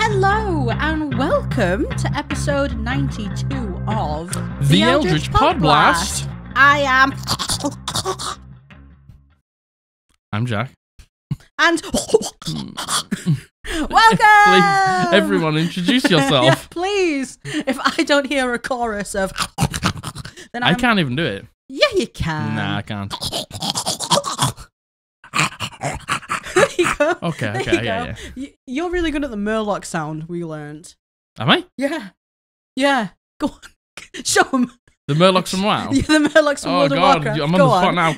Hello and welcome to episode 92 of The Eldritch Podblast. I am... I'm Jack. And... Welcome! Please, everyone, introduce yourself. Yeah, please. If I don't hear a chorus of... then I can't even do it. Yeah, you can. Nah, I can't. There you go. Okay, There okay, you yeah, go. yeah. You're really good at the Murloc sound, we learned. Am I? Yeah. Yeah. Go on. Show them. The Murlocs from WoW? Yeah, the Murlocs from World of Warcraft. I'm on Go the spot now.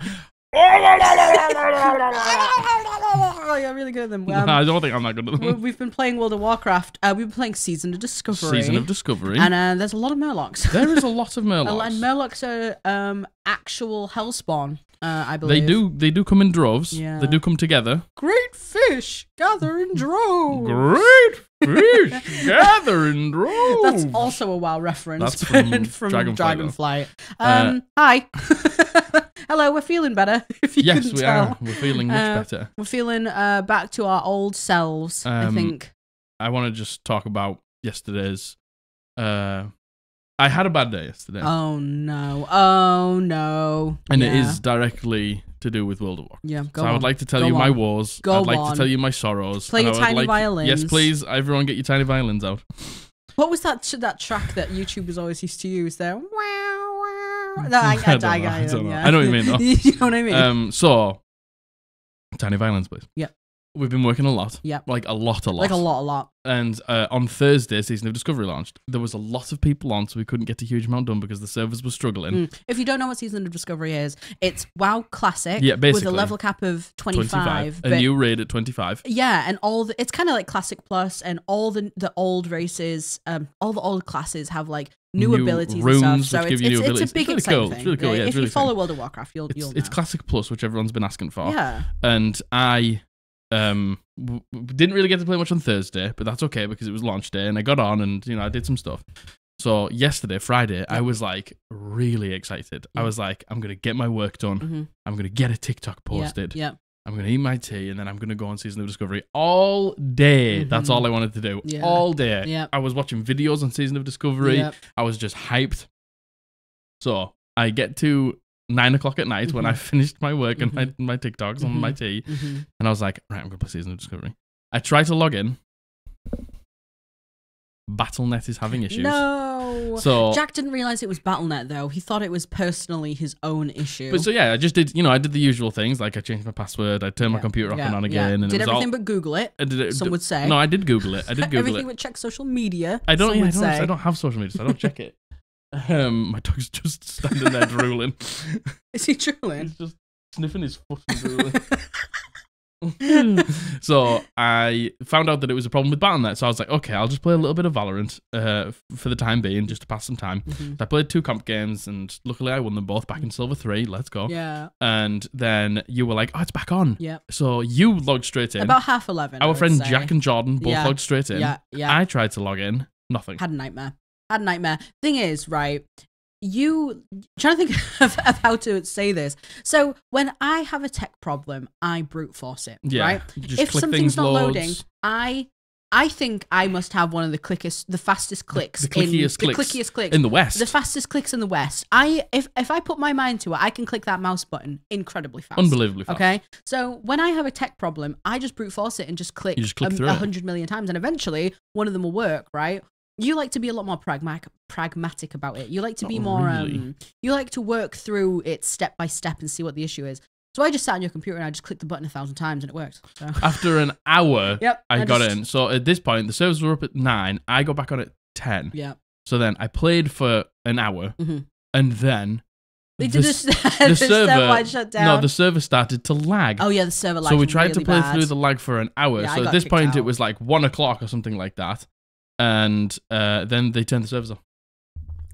Oh, you're really good at them. I don't think I'm that good at them. We've been playing World of Warcraft. We've been playing Season of Discovery. Season of Discovery. And there's a lot of Murlocs. There is a lot of Murlocs. And Murlocs are actual hellspawn, I believe. They do come in droves. Yeah. They do come together. Great fish gather in droves. Great fish gather in droves. That's also a WoW reference. That's from Dragonflight. Hi. Hello, we're feeling better, if you yes, couldn't we tell. are. We're feeling much better. We're feeling back to our old selves, I think. I want to just talk about yesterday's... I had a bad day yesterday. Oh, no. Oh, no. And it is directly to do with World of Warcraft. Yeah, go on. I would like to tell you my woes. I'd like to tell you my sorrows. Play your tiny violins. Yes, please. Everyone get your tiny violins out. What was that track that YouTubers always used to use there? Wow, wow. No, I don't know. I know what you mean, though. You know what I mean? So, tiny violins, please. Yep. We've been working a lot. Yep. Like a lot. Like a lot. And on Thursday, Season of Discovery launched. There was a lot of people on, so we couldn't get a huge amount done because the servers were struggling. If you don't know what Season of Discovery is, it's WoW Classic basically, with a level cap of 25. And you raid at 25. Yeah, and it's kind of like Classic Plus, and all the old races, all the old classes have like new abilities runes, and stuff. So which give you new it's abilities. a big It's exciting really cool. thing. It's really cool. Yeah, if it's really you follow fun. World of Warcraft, you'll know. It's Classic Plus, which everyone's been asking for. Yeah. And I didn't really get to play much on Thursday, but that's okay because it was launch day and I got on and I did some stuff. So yesterday, Friday, I was like really excited. I was like, I'm gonna get my work done. I'm gonna get a TikTok posted. Yeah. I'm gonna eat my tea and then I'm gonna go on Season of Discovery all day. That's all I wanted to do. Yeah. All day. Yeah. I was watching videos on Season of Discovery. I was just hyped. So I get to 9 o'clock at night when I finished my work and my TikToks on my tea. And I was like, right, I'm going to play Season of Discovery. I try to log in. Battle.net is having issues. No. So Jack didn't realize it was Battle.net though. He thought it was personally his own issue. But so yeah, I just did, I did the usual things. Like I changed my password. I turned my computer off and on again. And did it was everything but Google it. Some would say. No, I did Google it. Everything but check social media. I don't have social media, so I don't check it. My dog's just standing there drooling. Is he drooling? He's just sniffing his foot and drooling. So I found out that it was a problem with Battle.net. So I was like, okay, I'll just play a little bit of Valorant for the time being, just to pass some time. So I played 2 comp games, and luckily I won them both back in Silver 3. Let's go. Yeah. And then you were like, oh, it's back on. Yeah. So you logged straight in. About 11:30. Our friend Jack and Jordan both logged straight in. Yeah. I tried to log in. Nothing. Had a nightmare. Thing is, right, trying to think of how to say this. So when I have a tech problem, I brute force it, right? If something's not loading, I think I must have one of the fastest clicks. The clickiest clicks in the West. The fastest clicks in the West. If I put my mind to it, I can click that mouse button incredibly fast. Unbelievably fast. Okay? So when I have a tech problem, I just brute force it and just click 100 million times, and eventually one of them will work, right? You like to be a lot more pragmatic about it. You like to be more, you like to work through it step by step and see what the issue is. So I just sat on your computer and I just clicked the button 1,000 times and it worked. So. After an hour, I got in. So at this point, the servers were up at 9. I got back on at 10. Yeah. So then I played for an hour and then the server shut down. No, the server started to lag. Oh yeah, the server lagged. So we tried really to play bad. through the lag for an hour. Yeah, so at this point, it was like 1 o'clock or something like that. And then they turned the servers off.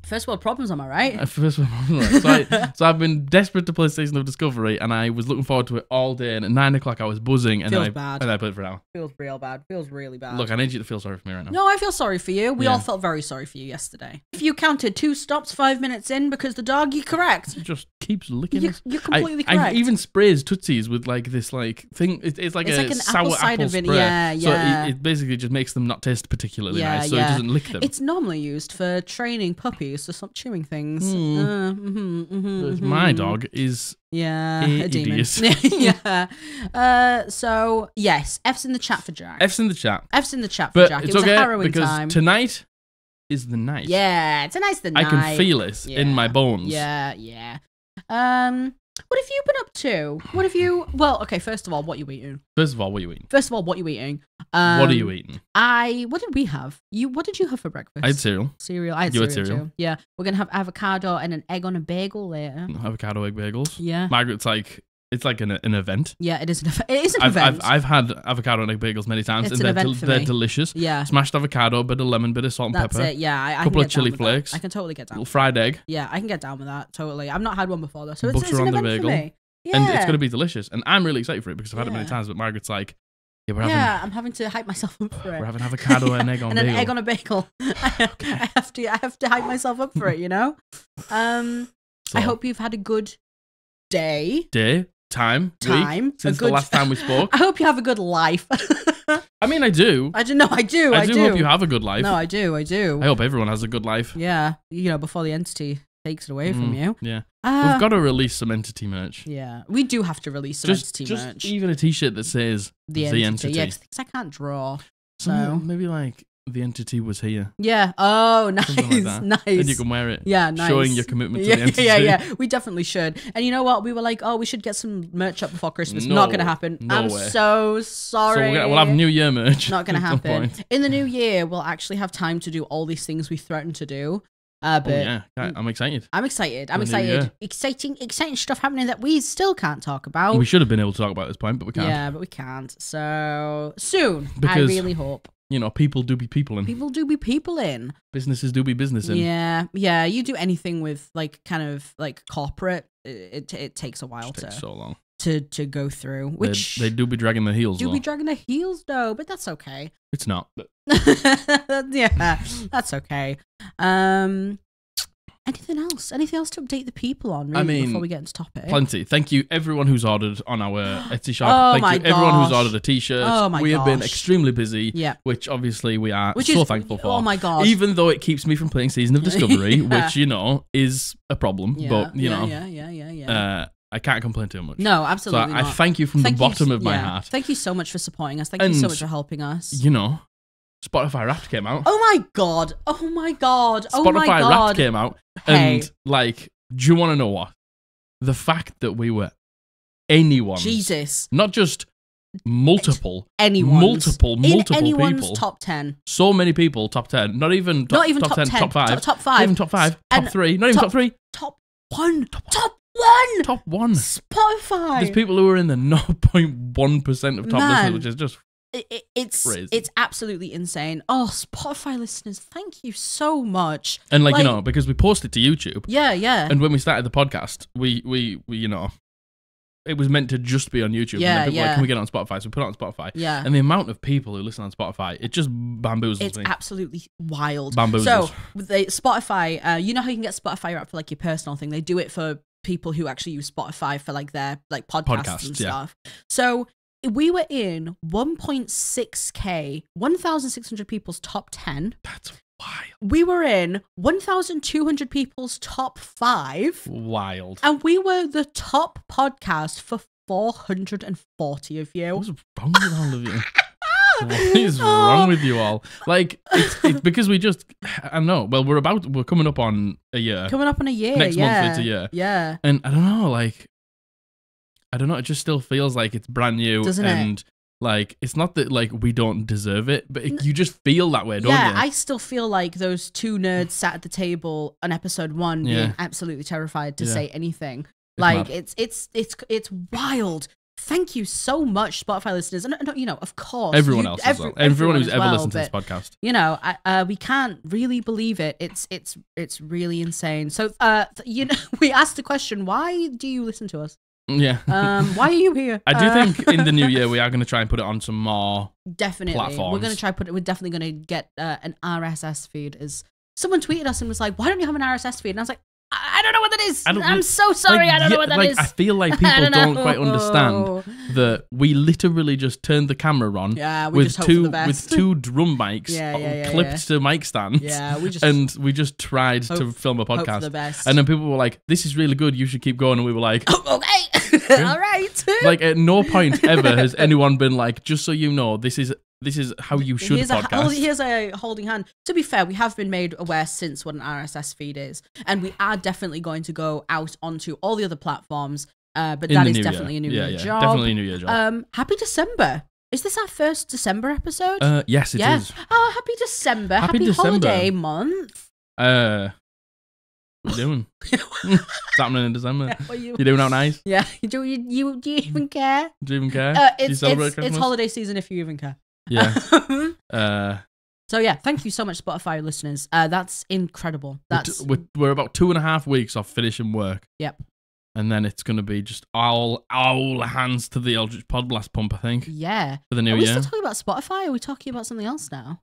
First world problems, am I right? First world problems, right. So I've been desperate to play Season of Discovery, and I was looking forward to it all day. And at 9 o'clock, I was buzzing, and Feels then bad. I played for an hour. Feels real bad. Feels really bad. Look, I need you to feel sorry for me right now. No, I feel sorry for you. We all felt very sorry for you yesterday. If you counted 2 stops 5 minutes in because the dog, you're correct. Just keeps licking us. You're completely correct. I even sprays Tootsies with like this like thing. It's like an sour apple spray. Yeah. So it basically just makes them not taste particularly nice. So it doesn't lick them. It's normally used for training puppies to stop chewing things. My dog is a demon. So yes, F's in the chat for Jack. F's in the chat. F's in the chat for Jack. It's it was okay a harrowing because time. tonight is the night. Yeah, tonight's the night. I can feel it in my bones. Yeah. What have you been up to? What have you... Well, okay, first of all, what are you eating? What are you eating? What are you eating? What did we have? What did you have for breakfast? I had cereal. I had cereal too. Yeah. We're going to have avocado and an egg on a bagel later. Avocado egg bagels? Yeah. Margaret's like... It's like an event. Yeah, it is an event. It is an event. I've had avocado and egg bagels many times, and they're delicious. Yeah. Smashed avocado, bit of lemon, bit of salt and pepper. That's it, yeah. I couple can of chili flakes. I can totally get down. Little fried egg. Yeah, I can get down with that, totally. I've not had one before, though, so it's Butter an on the event bagel. for me. Yeah. And it's going to be delicious. And I'm really excited for it because I've had it many times, but Margaret's like, I'm having to hype myself up for it. We're having avocado and egg on and bagel. an egg on a bagel. I have to hype myself up for it, you know? I hope you've had a good day. Time. Week, since the last time we spoke. I hope you have a good life. I mean, I do. I do hope you have a good life. No, I do. I hope everyone has a good life. Yeah, before the entity takes it away from you. Yeah. We've got to release some entity merch. Yeah, we do have to release some entity merch. Just even a t-shirt that says the entity. Yeah, because I can't draw. So maybe like the entity was here. Yeah. Oh, nice. Like nice. And you can wear it. Yeah, nice. Showing your commitment to the entity. Yeah. We definitely should. And you know what? We were like, we should get some merch up before Christmas. Not going to happen. I'm so sorry. So we'll have New Year merch. Not going to happen. In the new year, we'll actually have time to do all these things we threatened to do. But I'm excited. I'm excited. Exciting stuff happening that we still can't talk about. We should have been able to talk about at this point, but we can't. Yeah, but we can't. So soon, I really hope. People do be people in. People do be people in. Businesses do be business in. Yeah. You do anything with kind of corporate, it takes a while takes so long to go through. Which they do be dragging their heels. Be dragging their heels though, but that's okay. It's not. But... yeah, that's okay. Anything else? Anything else to update the people on? Really, before we get into topic. Plenty. Thank you, everyone who's ordered on our Etsy shop. Thank you, everyone who's ordered a t-shirt. Oh my We have been extremely busy. Yeah. Which obviously we are so thankful for. Oh my gosh. Even though it keeps me from playing Season of Discovery, which is a problem. Yeah. But Yeah. I can't complain too much. No, absolutely not. I thank you from the bottom of my heart. Thank you so much for supporting us. Thank you so much for helping us. Spotify Wrapped came out. Oh my god. Spotify Wrapped came out. Hey. And do you want to know what? The fact that we were anyone's. Jesus. Not just multiple. Anyone's. Multiple anyone's people. Top 10. So many people, top 10. Not even top 10, top 5. Top 5. Not even top 5. Top 3. Not even top 3. Top 1. Top 1. Spotify. There's people who are in the 0.1% of top listeners, which is just it's absolutely insane. Oh, Spotify listeners, thank you so much. And because we posted to YouTube. Yeah. And when we started the podcast, we it was meant to just be on YouTube. Yeah, and people were like, can we get it on Spotify? So we put it on Spotify. Yeah. And the amount of people who listen on Spotify, it just bamboozles me. It's absolutely wild. Bamboozles. So Spotify, you know how you can get Spotify Wrapped for your personal thing? They do it for people who actually use Spotify for their podcasts and stuff. Yeah. So we were in 1.6K, 1,600 people's top 10. That's wild. We were in 1,200 people's top 5. Wild. And we were the top podcast for 440 of you. What's wrong with all of you? What is wrong with you all? It's because we just, I don't know. Well, we're coming up on a year. Next month it's a year. Yeah. And I don't know, it just still feels like it's brand new. Doesn't it? It's not that we don't deserve it, but you just feel that way, don't you? Yeah, I still feel like those two nerds sat at the table on episode 1 being absolutely terrified to say anything. It's wild. Thank you so much, Spotify listeners, and of course, everyone else as well. Everyone who's ever listened to this podcast. We can't really believe it. It's really insane. So, we asked the question: why do you listen to us? Yeah. Why are you here? I do think in the new year we are going to try and put it on some more platforms. We're going to try put it. We're definitely going to get an RSS feed. As someone tweeted us and was like, "Why don't you have an RSS feed?" And I was like, I don't know what that is. I'm so sorry. I don't know what that is. I feel like people don't quite understand that we literally just turned the camera on with two drum mics clipped to mic stands. Yeah, we just tried to film a podcast. And then people were like, "This is really good. You should keep going." And we were like, "Okay, all right." Like at no point ever has anyone been like, "Just so you know, this is how you should podcast." Here's a holding hand. To be fair, we have been made aware since what an RSS feed is, and we are definitely going to go out onto all the other platforms. But that is definitely a New Year job. Definitely a New Year job. Happy December. Is this our first December episode? Yes, it is. Oh, happy December. Happy holiday month. What are you doing? What's happening in December? You doing out nice? Yeah. Do you even care? Do you even care? Do you celebrate Christmas? It's holiday season if you even care. Yeah. So yeah, thank you so much, Spotify listeners. That's incredible. We're about 2.5 weeks off finishing work. Yep. And then it's going to be just all hands to the Eldritch Podblast pump, I think. Yeah. For the new year. Are we still talking about Spotify, or are we talking about something else now?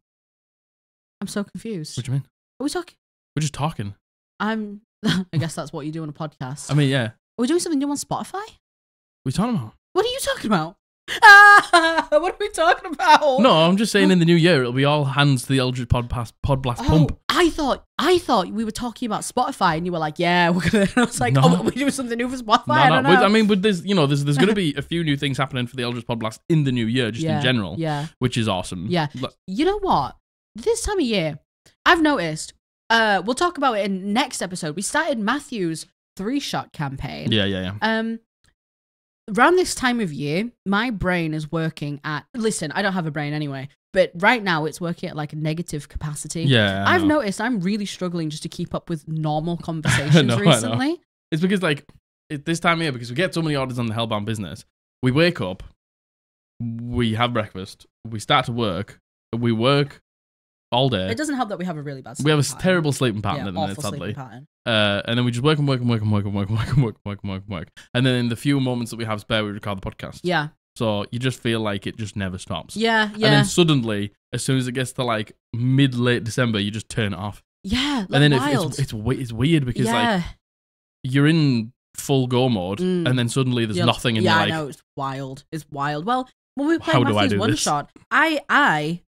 I'm so confused. What do you mean? Are we talking? We're just talking. I guess that's what you do on a podcast. I mean, yeah. Are we doing something new on Spotify? What are you talking about? What are you talking about? What are we talking about? No, I'm just saying in the new year it'll be all hands to the Eldritch Podblast pump. I thought we were talking about Spotify, and you were like, "Yeah, we're gonna." I was like, "Oh, we're doing something new for Spotify." I don't know. I mean, but there's going to be a few new things happening for the Eldritch Podblast in the new year, just in general. Yeah, which is awesome. Yeah, you know what? This time of year, I've noticed. We'll talk about it in next episode. We started Matthew's 3-shot campaign. Yeah. Around this time of year, my brain is working at... Listen, I don't have a brain anyway, but right now it's working at like a negative capacity. Yeah, I've noticed I'm really struggling just to keep up with normal conversations recently. It's because this time of year, because we get so many orders on the Hellbound business, we wake up, we have breakfast, we start to work, we work all day. It doesn't help that we have a really bad sleeping pattern. We have a pattern. terrible sleeping pattern at the minute, sadly. And then we just work. And then in the few moments that we have spare, we record the podcast. Yeah. So you just feel like it just never stops. Yeah. And then suddenly, as soon as it gets to like mid-late December, you just turn it off. Yeah. And then it's weird because like you're in full go mode, and then suddenly there's nothing, and you're like, I know, it's wild. It's wild. Well, when we played Matthew's one shot, I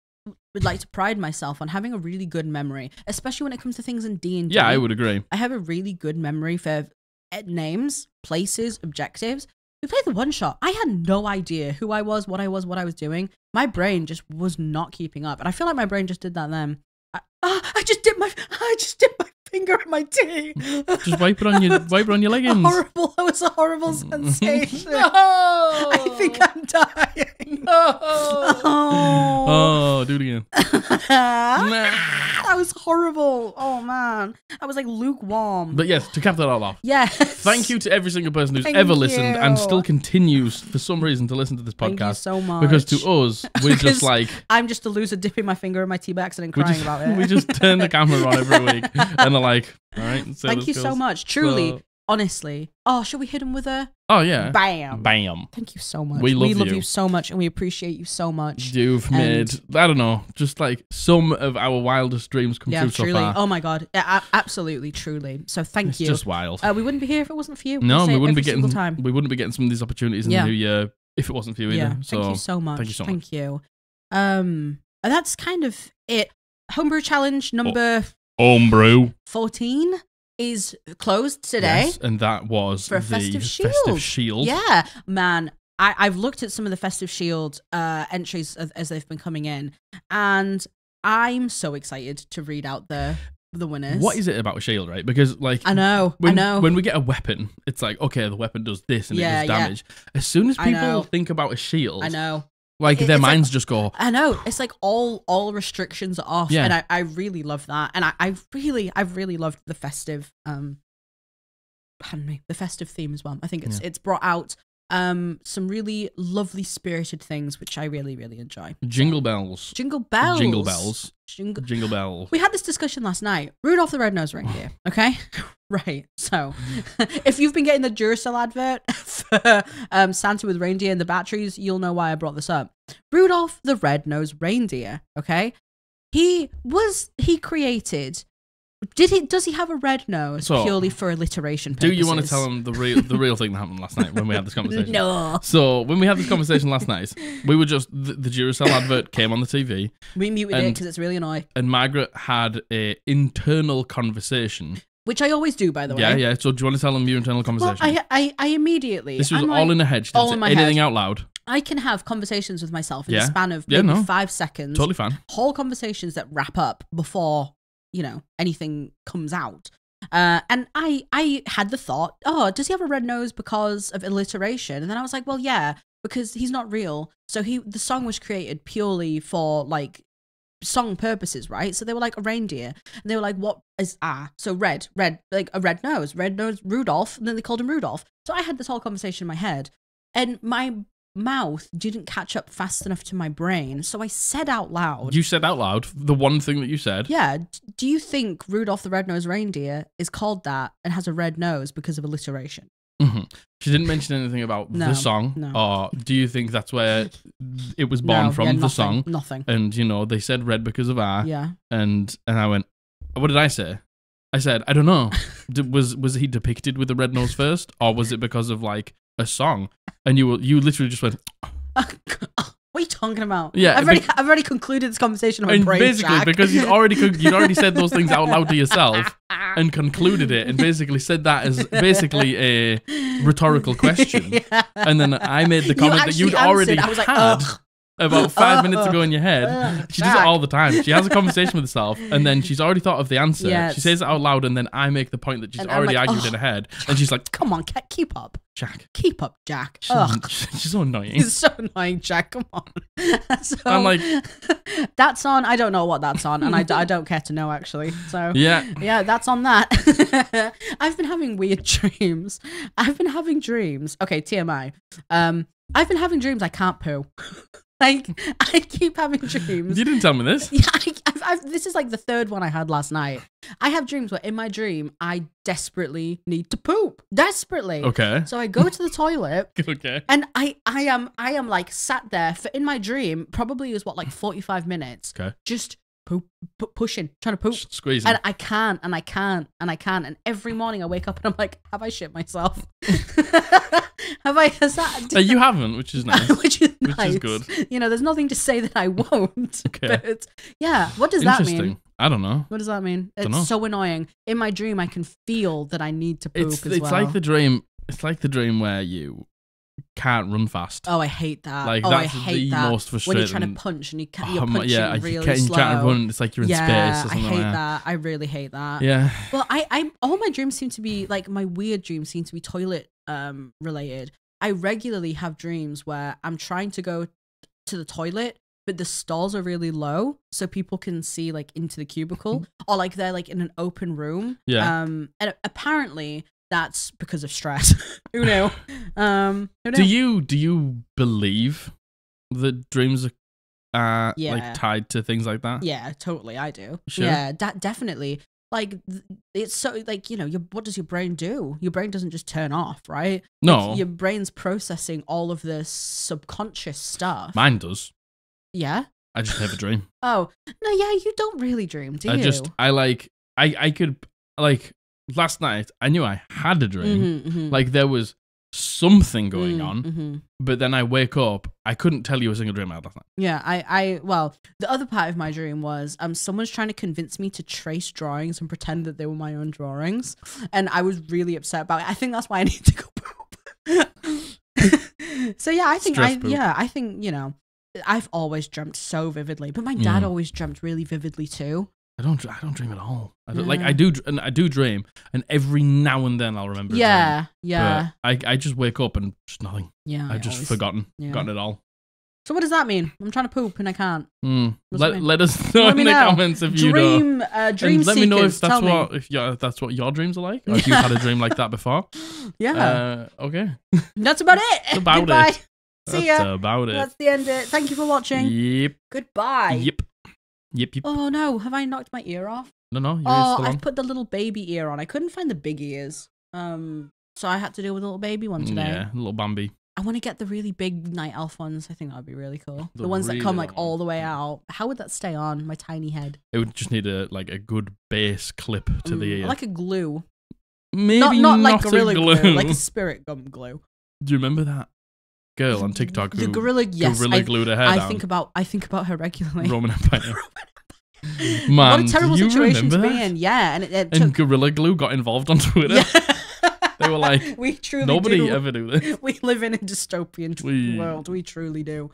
would like to pride myself on having a really good memory, especially when it comes to things in D&D. Yeah, I would agree. I have a really good memory for names, places, objectives. We played the one shot. I had no idea who I was, what I was doing. My brain just was not keeping up, and I feel like my brain just did that then. I just dipped my finger in my tea. Just wipe it on your leggings. Horrible. That was a horrible sensation. No! I think I'm dying. No! Oh, do it again. That was horrible. Oh man, I was like lukewarm. But yes, to cap that all off. Yes. Thank you to every single person who's ever listened and still continues for some reason to listen to this podcast. Thank you so much. Because to us, we're just like, I'm just a loser dipping my finger in my tea by accident, crying about it. We just turn the camera on every week and they're like, all right. Thank you so much. Truly, honestly. Oh, should we hit him with a? Oh yeah. Bam. Thank you so much. We love you so much, and we appreciate you so much. You've made, I don't know, just like some of our wildest dreams come true truly. so far. Oh my god, absolutely, truly. So thank you. It's just wild. We wouldn't be here if it wasn't for you. No, we wouldn't be getting some of these opportunities in the new year if it wasn't for you either. Yeah. So thank you so much. Thank you so much. Thank you. And that's kind of it. Homebrew challenge number 14 is closed today. Yes, and that was for Festive Shield. Yeah, man. I've looked at some of the Festive Shield entries as they've been coming in, and I'm so excited to read out the winners. What is it about a shield, right? Because like I know. When we get a weapon, it's like, okay, the weapon does this and it does damage. As soon as people think about a shield, I know. Like their minds just go. I know. It's like all restrictions are off, and I really love that. And I've really loved the festive the festive theme as well. I think it's brought out some really lovely spirited things, which I really enjoy. Jingle bells. Jingle bells. Jingle bells. Jingle bells. We had this discussion last night. Rudolph the Red-Nosed Reindeer. Okay, right. So, if you've been getting the Duracell advert for Santa with reindeer and the batteries, you'll know why I brought this up. Rudolph the Red-Nosed Reindeer. Okay, he created Does he have a red nose purely for alliteration purposes? Do you want to tell him the real thing that happened last night when we had this conversation? No. So when we had this conversation last night, we were just the Duracell advert came on the TV. We muted it because it's really annoying. And Margaret had a internal conversation. Which I always do, by the way. Yeah. So do you want to tell them your internal conversation? Well, I immediately... This was all in her head. She didn't say anything out loud. I can have conversations with myself in the span of maybe 5 seconds. Totally fine. Whole conversations that wrap up before, anything comes out. And I had the thought, does he have a red nose because of alliteration? And then I was like, well, yeah, because he's not real. So the song was created purely for, like, song purposes, right? So they were like a reindeer, and they were like, what is so red, like a red nose Rudolph, and then they called him Rudolph. So I had this whole conversation in my head, and my mouth didn't catch up fast enough to my brain, so I said out loud. You said out loud the one thing that you said. Yeah. Do you think Rudolph the Red-Nosed Reindeer is called that and has a red nose because of alliteration? Mm-hmm. She didn't mention anything about the song, or do you think that's where it was born from? The song, nothing. And they said red because of R. Yeah. And I went, what did I say? I said, I don't know. Was he depicted with a red nose first, or was it because of like a song? And you literally just went. What are you talking about? Yeah, I've already concluded this conversation. On my brain, basically, Jack. because you'd already said those things out loud to yourself and concluded it, and basically said that as basically a rhetorical question. Yeah. And then I made the comment that you'd already had about 5 minutes ago in your head. She does it all the time. She has a conversation with herself, and then she's already thought of the answer. Yes. She says it out loud, and then I make the point that she's already argued in her head, and she's like, "Come on, keep up, Jack. Keep up, Jack." She's so annoying. He's so annoying, Jack. Come on. So, I'm like, that's on. I don't know what that's on, and I don't care to know actually. So yeah, that's on that. I've been having weird dreams. Okay, TMI. I've been having dreams I can't poo. Like, I keep having dreams. You didn't tell me this. Yeah, this is like the third one I had last night. I have dreams where in my dream, I desperately need to poop. Desperately. Okay. So I go to the toilet. Okay. And I am like sat there for, in my dream, probably is like 45 minutes. Okay. Just pushing, trying to poop. Squeezing. And I can't. And every morning I wake up and I'm like, have I shit myself? You haven't, which is nice. Which is good. There's nothing to say that I won't. Okay. But yeah, what does that mean? I don't know. What does that mean? It's so annoying. In my dream, I can feel that I need to poop as well. It's like the dream. It's like the dream where you can't run fast. Oh, I hate that. Like, that's the most frustrating. When you're trying to punch and you're punching really slow. You're trying to run. It's like you're in space. Or something I hate that. I really hate that. Yeah. Well, I all my dreams seem to be like my weird dreams seem to be toilet related. I regularly have dreams where I'm trying to go to the toilet, but the stalls are really low, so people can see like into the cubicle, or like they're like in an open room. Yeah. And apparently that's because of stress. Who knew? Do you believe that dreams are like tied to things like that? Yeah, totally. I do. Sure. Yeah, definitely. Like, it's so, like, what does your brain do? Your brain doesn't just turn off, right? No. Like, your brain's processing all of this subconscious stuff. Mine does. Yeah? I just have a dream. Oh. No, yeah, you don't really dream, do you? I could, like, last night, I knew I had a dream. Like, there was something going on, but then I wake up, I couldn't tell you a single dream I had last night. Yeah, well, the other part of my dream was someone's trying to convince me to trace drawings and pretend that they were my own drawings, and I was really upset about it. I think that's why I need to go poop. So yeah, I think I've always dreamt so vividly, but my dad always dreamt really vividly too. I don't dream at all. I do dream, and every now and then I'll remember. Yeah. But I just wake up and just nothing. Yeah, I've just forgotten it all. So what does that mean? I'm trying to poop and I can't. Let us know in the comments if you know. Dream let me know if that's that's what your dreams are like, or if you've had a dream like that before. Yeah. Okay. That's about it. That's about Goodbye. it. See ya. That's about it. That's the end of it. Thank you for watching. Yep. Goodbye. Yep. Oh no, have I knocked my ear off? No. I've put the little baby ear on. I couldn't find the big ears. So I had to deal with a little baby one today. Yeah, little Bambi. I want to get the really big night elf ones. I think that would be really cool. The ones that come like all the way out. How would that stay on my tiny head? It would just need a good base clip to the ear. Like a glue. Maybe not like Gorilla glue, like a spirit gum glue. Do you remember that girl on TikTok who Gorilla glued her hair down? I think about her regularly. Roman Empire. Man, what a terrible situation to be in. Yeah, and Gorilla Glue got involved on Twitter. Yeah. They were like, nobody ever do this. We live in a dystopian world. We truly do.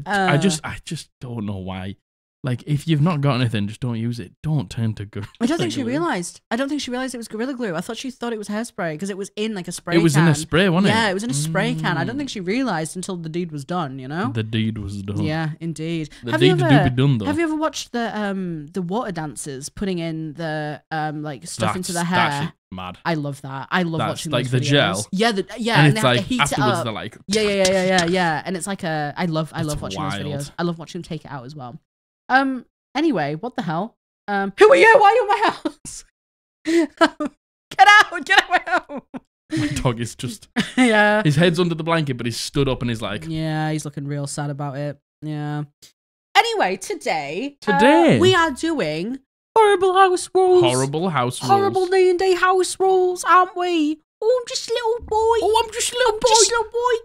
I just don't know why. Like, if you've not got anything, just don't use it. Don't turn to Gorilla Glue. I don't think she realised it was Gorilla Glue. I thought she thought it was hairspray because it was in like a spray can. It was in a spray, wasn't it? Yeah, it was in a spray can. I don't think she realised until the deed was done, you know? The deed was done. Yeah, indeed. The deed do be done, though. Have you ever watched the water dancers putting in the like stuff into the hair? That's mad. I love that. I love watching like those the videos. gel. Yeah, and it's like afterwards they're like yeah. And it's like I love watching those videos. I love watching them take it out as well. Anyway, what the hell? Who are you? Why are you in my house? Get out of my house. My dog is just yeah. His head's under the blanket, but he's stood up and he's like, yeah, he's looking real sad about it. Yeah. Anyway, today we are doing horrible house rules. Horrible house rules. Horrible D&D house rules, aren't we? Oh, I'm just a little boy. Oh, I'm just a little boy.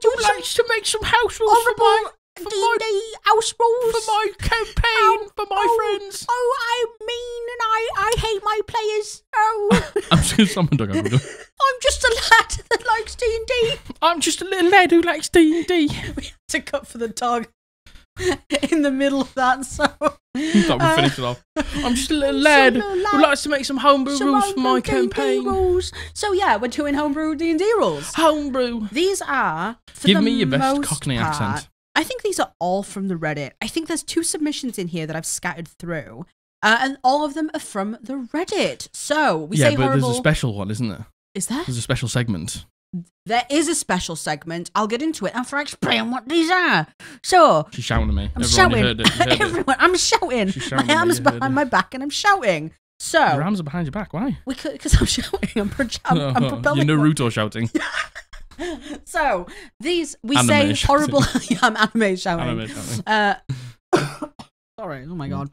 Who likes to make some house rules horrible D&D house rules for my campaign, for my friends. Oh, I'm mean and I hate my players. Oh, I'm just gonna summon dog. I'm just a lad that likes D&D. I'm just a little lad who likes D&D. We had to cut for the dog in the middle of that, so thought we'd finish it off. I'm just a little lad who likes to make some homebrew rules for my campaign. Rules. So yeah, we're doing homebrew D&D rules. Homebrew. These are Give me your best Cockney accent. I think these are all from the Reddit. I think there's 2 submissions in here that I've scattered through. And all of them are from the Reddit. So we say horrible. There's a special one, isn't there? Is there? There's a special segment. There is a special segment. I'll get into it after I explain what these are. So she's shouting at me. I'm shouting. You heard it. Everyone, I'm shouting. My arms behind my back and I'm shouting. So your arms are behind your back. Why? Because I'm shouting. I'm propelling. You're Naruto shouting. So these anime say shouting. Horrible. Yeah, I'm anime shouting. Anime shouting. Sorry. Oh my god.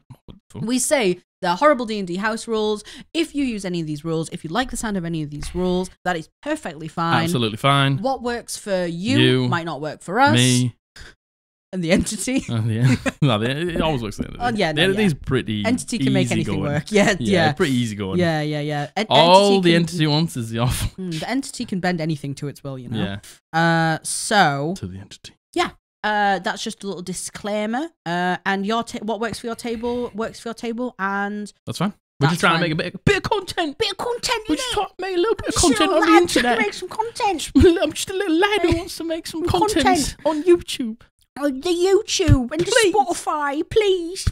We say the horrible D&D house rules. If you use any of these rules, if you like the sound of any of these rules, that is perfectly fine. Absolutely fine. What works for you might not work for us. Me. And the entity. It always works for the entity. The entity's pretty entity can make anything going. work. Yeah. Pretty easy going. Yeah. All the entity wants is the off. The entity can bend anything to its will, you know. Yeah. So to the entity. Yeah. That's just a little disclaimer. And what works for your table works for your table, and that's fine. We're just trying to make a bit of content. We're just trying to make a little bit of content on the internet. Make some content. I'm just a little lad who wants to make some content on YouTube. On the YouTube and the Spotify, please.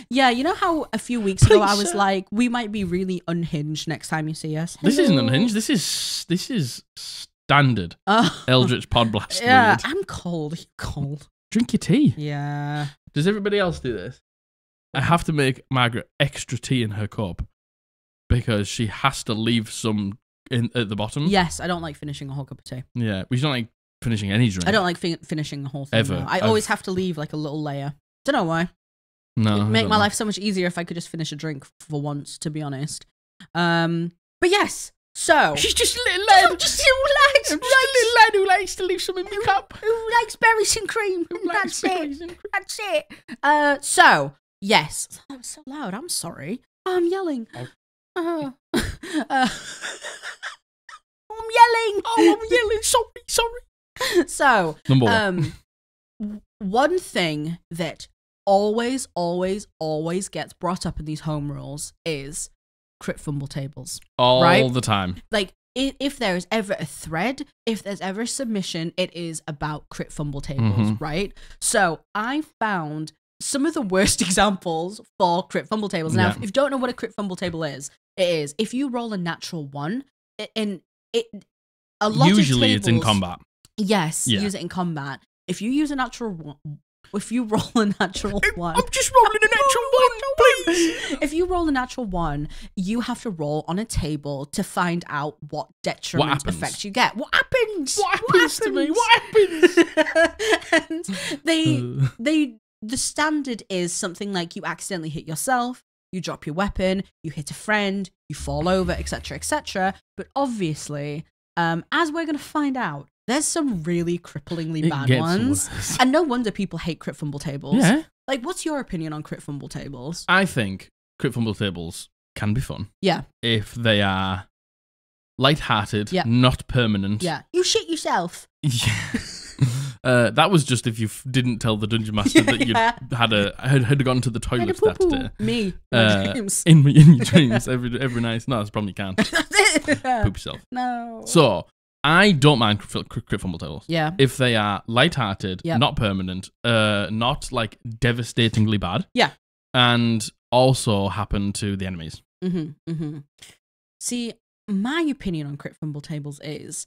Yeah, you know how a few weeks ago I was like, we might be really unhinged next time you see us. Hello. This isn't unhinged. This is standard. Eldritch Podblast. Yeah, weird. I'm cold. Are you cold? Drink your tea. Yeah. Does everybody else do this? I have to make Margaret extra tea in her cup because she has to leave some at the bottom. Yes, I don't like finishing a whole cup of tea. Yeah, but you don't like finishing any drink. I don't like finishing the whole thing. Ever. No. I always have to leave like a little layer. Don't know why. No. It'd make my life so much easier if I could just finish a drink for once, to be honest. But yes, so she's just a little lad. I'm just a little lad who likes to leave some in my cup. Who likes berries and cream? That's it. So yes, that was so loud. I'm sorry. I'm yelling. I'm yelling. Oh, I'm yelling. Sorry. So, number one. One thing that always gets brought up in these home rules is crit fumble tables. All the time. Like, if there is ever a thread, if there's ever a submission, it is about crit fumble tables, right? So, I found some of the worst examples for crit fumble tables. Now, if you don't know what a crit fumble table is, it is if you roll a natural 1, and a lot usually of tables, it's in combat. Yes, use it in combat. If you use a natural 1, If you roll a natural 1. I'm just rolling a natural 1, please. If you roll a natural 1, you have to roll on a table to find out what detriment effect you get. What happens? What happens to me? What happens? And the standard is something like you accidentally hit yourself, you drop your weapon, you hit a friend, you fall over, etc., etc. But obviously, as we're going to find out, there's some really cripplingly bad ones. Worse. And no wonder people hate crit fumble tables. Yeah. Like, what's your opinion on crit fumble tables? I think crit fumble tables can be fun. Yeah. If they are lighthearted, not permanent. Yeah. You shit yourself. Yeah. That was just if you didn't tell the dungeon master that you had gone to the toilet that day. Me, dreams. In your dreams every night. No, that's a problem. You can't poop yourself. No. So I don't mind crit fumble tables. Yeah. If they are lighthearted, not permanent, not like devastatingly bad. Yeah. And also happen to the enemies. Mm-hmm. Mm-hmm. See, my opinion on crit fumble tables is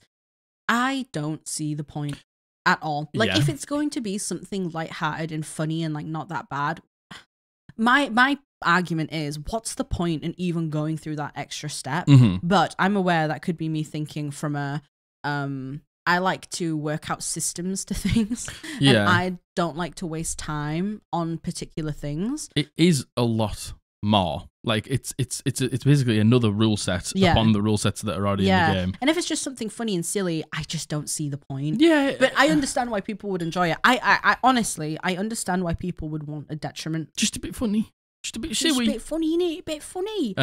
I don't see the point at all. Like, if it's going to be something lighthearted and funny and like not that bad, my argument is, what's the point in even going through that extra step? Mm-hmm. But I'm aware that could be me thinking from a I like to work out systems to things, and I don't like to waste time on particular things. It is a lot more. Like it's basically another rule set upon the rule sets that are already in the game. And if it's just something funny and silly, I just don't see the point. Yeah. But I understand why people would enjoy it. I honestly, I understand why people would want a detriment. Just a bit funny. Just a bit silly. Just a bit funny, innit? A bit funny.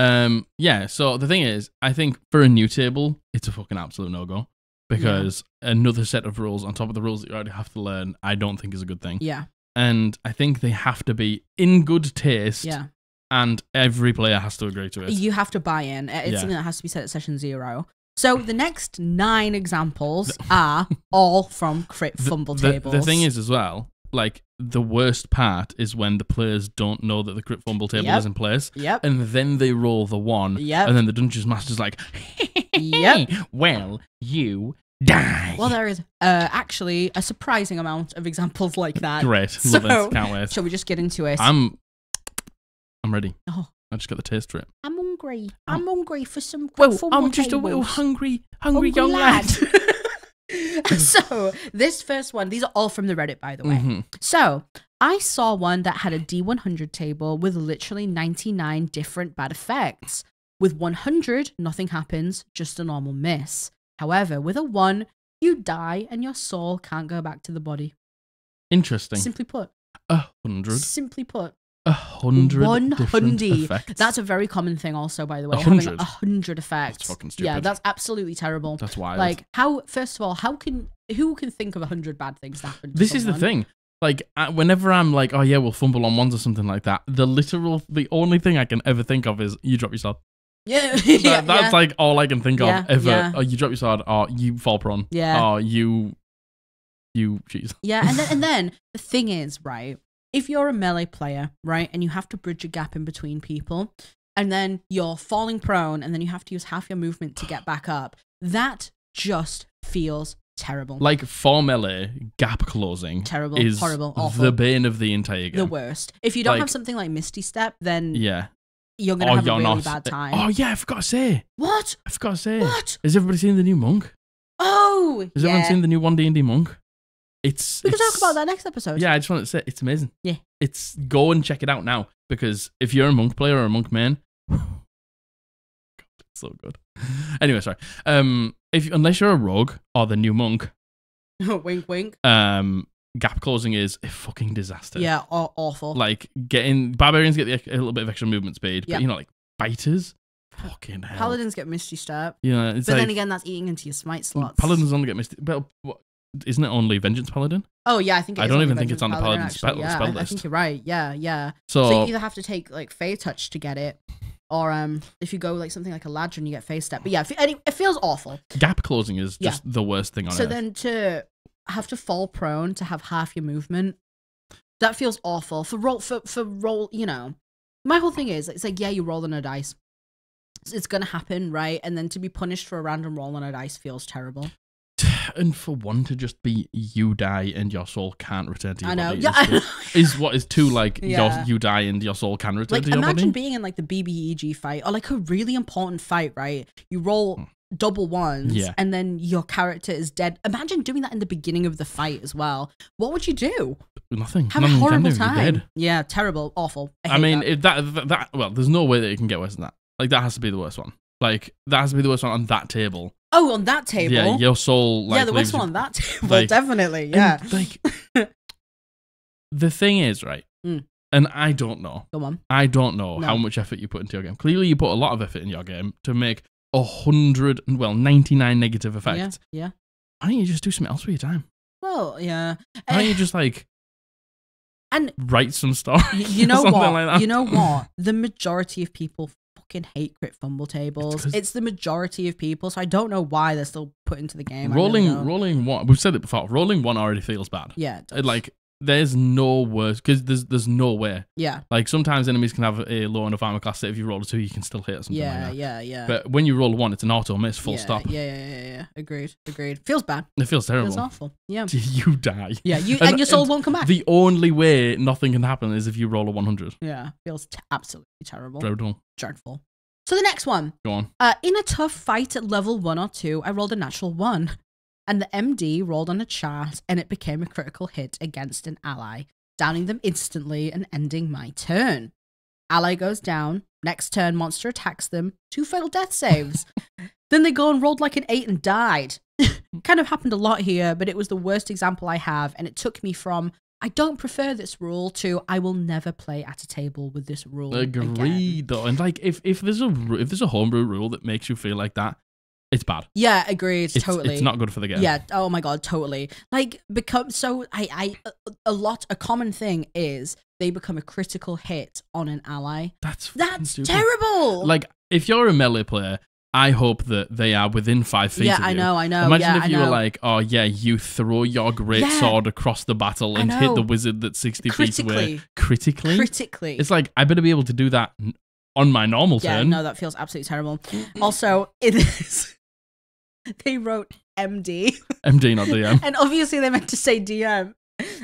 Yeah, so the thing is, I think for a new table, it's a fucking absolute no-go. Because another set of rules on top of the rules that you already have to learn, I don't think is a good thing. Yeah. And I think they have to be in good taste. Yeah. And every player has to agree to it. You have to buy in. It's something that has to be set at session 0. So the next 9 examples are all from crit fumble tables. The thing is as well, like, the worst part is when the players don't know that the crit fumble table is in place. Yep. And then they roll the 1. Yep. And then the Dungeon Master's like, yep. Well, you die. Well, there is actually a surprising amount of examples like that. Great. So, love it. Can't wait. Shall we just get into it? I'm ready. Oh. I just got the taste for it. I'm hungry. I'm hungry for some crit fumble I'm just tables. a little hungry young lad. So, this first one, these are all from the Reddit, by the way. Mm-hmm. So, I saw one that had a D100 table with literally 99 different bad effects. With 100, nothing happens, just a normal miss. However, with a 1, you die and your soul can't go back to the body. Interesting. Simply put. 100. Simply put. 100 different effects. That's a very common thing also, by the way. 100? Having 100 effects. That's fucking stupid. Yeah, that's absolutely terrible. That's wild. Like, first of all, who can think of 100 bad things that happen to This someone? is the thing. Like, whenever I'm like, oh yeah, we'll fumble on 1s or something like that, the only thing I can ever think of is you drop your sword. Yeah. That's like all I can think of ever. Yeah. Oh, you drop your sword, or you fall prone. Yeah. Or you jeez. Yeah, and then the thing is, right, if you're a melee player, right, and you have to bridge a gap in between people, and then you're falling prone, and then you have to use half your movement to get back up, that just feels terrible. Like, for melee, gap closing is horrible, awful. The bane of the entire game. The worst. If you don't have something like Misty Step, then you're going to have a really bad time. Oh, yeah, I forgot to say. What? I forgot to say. What? Has everybody seen the new monk? Oh, Has everyone seen the new 1D&D monk? We can talk about that next episode. Yeah, I just wanted to say, it's amazing. Yeah. Go and check it out now, because if you're a monk player or a monk main, God, it's so good. Anyway, sorry. Unless you're a rogue or the new monk, wink, wink. Gap closing is a fucking disaster. Yeah, awful. Like, barbarians get a little bit of extra movement speed, but like biters, fucking hell. Paladins get Misty Step. Yeah, but then again, that's eating into your smite slots. Paladins only get Misty. But isn't it only Vengeance Paladin? Oh yeah, I think it is. I don't even think it's on the Paladin spell list. I think you're right. Yeah. So you either have to take like Fey Touch to get it, or if you go like something like a Ladron, you get Fey Step. But yeah, it feels awful. Gap closing is just the worst thing on earth. So then to have to fall prone to have half your movement, that feels awful. For roll, you know, my whole thing is it's like, yeah, you roll on a dice, it's gonna happen, right? And then to be punished for a random roll on a dice feels terrible. And for one to just be you die and your soul can't return to your body. Yeah. Is what is two, like, you die and your soul can return to your body. Imagine being in like the BBEG fight or like a really important fight, right? You roll double ones and then your character is dead. Imagine doing that in the beginning of the fight as well. What would you do? Nothing. Have a horrible time. Yeah, terrible, awful. I mean, if that well, there's no way that it can get worse than that. Like, that has to be the worst one. Like, that has to be the worst one on that table. Oh, on that table? Yeah, your soul, like, the worst one on that table, like, definitely, yeah. And, like, the thing is, right, and I don't know. Go on. I don't know how much effort you put into your game. Clearly, you put a lot of effort in your game to make 99 negative effects. Yeah. Why don't you just do something else with your time? Well, yeah. Why don't you just, like, and write some story? You know what? Like that? You know what? The majority of people fucking hate crit fumble tables. It's the majority of people, so I don't know why they're still put into the game. Rolling one. We've said it before. Rolling one already feels bad. Yeah. Like, there's no worse, because there's no way. Yeah. Like, sometimes enemies can have a low enough armor class that if you roll a 2, you can still hit or something like that. Yeah. But when you roll a 1, it's an auto miss, full stop. Yeah. Agreed. Feels bad. It feels terrible. Feels awful. Yeah. You die. Yeah, and your soul won't come back. The only way nothing can happen is if you roll a 100. Yeah, feels absolutely terrible. Dreadful. So the next one. Go on. In a tough fight at level 1 or 2, I rolled a natural 1. And the MD rolled on a chart and it became a critical hit against an ally, downing them instantly and ending my turn. Ally goes down. Next turn, monster attacks them. 2 failed death saves. Then they go and rolled like an 8 and died. Kind of happened a lot here, but it was the worst example I have. And it took me from, I don't prefer this rule, to I will never play at a table with this rule. Agreed, though. And like, if there's a homebrew rule that makes you feel like that, it's bad. Yeah, agreed. Totally. It's not good for the game. Yeah. Oh my god, totally. Like, a common thing is they become a critical hit on an ally. That's terrible. Like, if you're a melee player, I hope that they are within 5 feet of you. I know. Imagine if you were like, oh yeah, you throw your great sword across the battle and hit the wizard that's 60 feet away. Critically. It's like, I better be able to do that on my normal turn. Yeah, no, that feels absolutely terrible. Also, it is... They wrote MD. MD, not DM. And obviously they meant to say DM.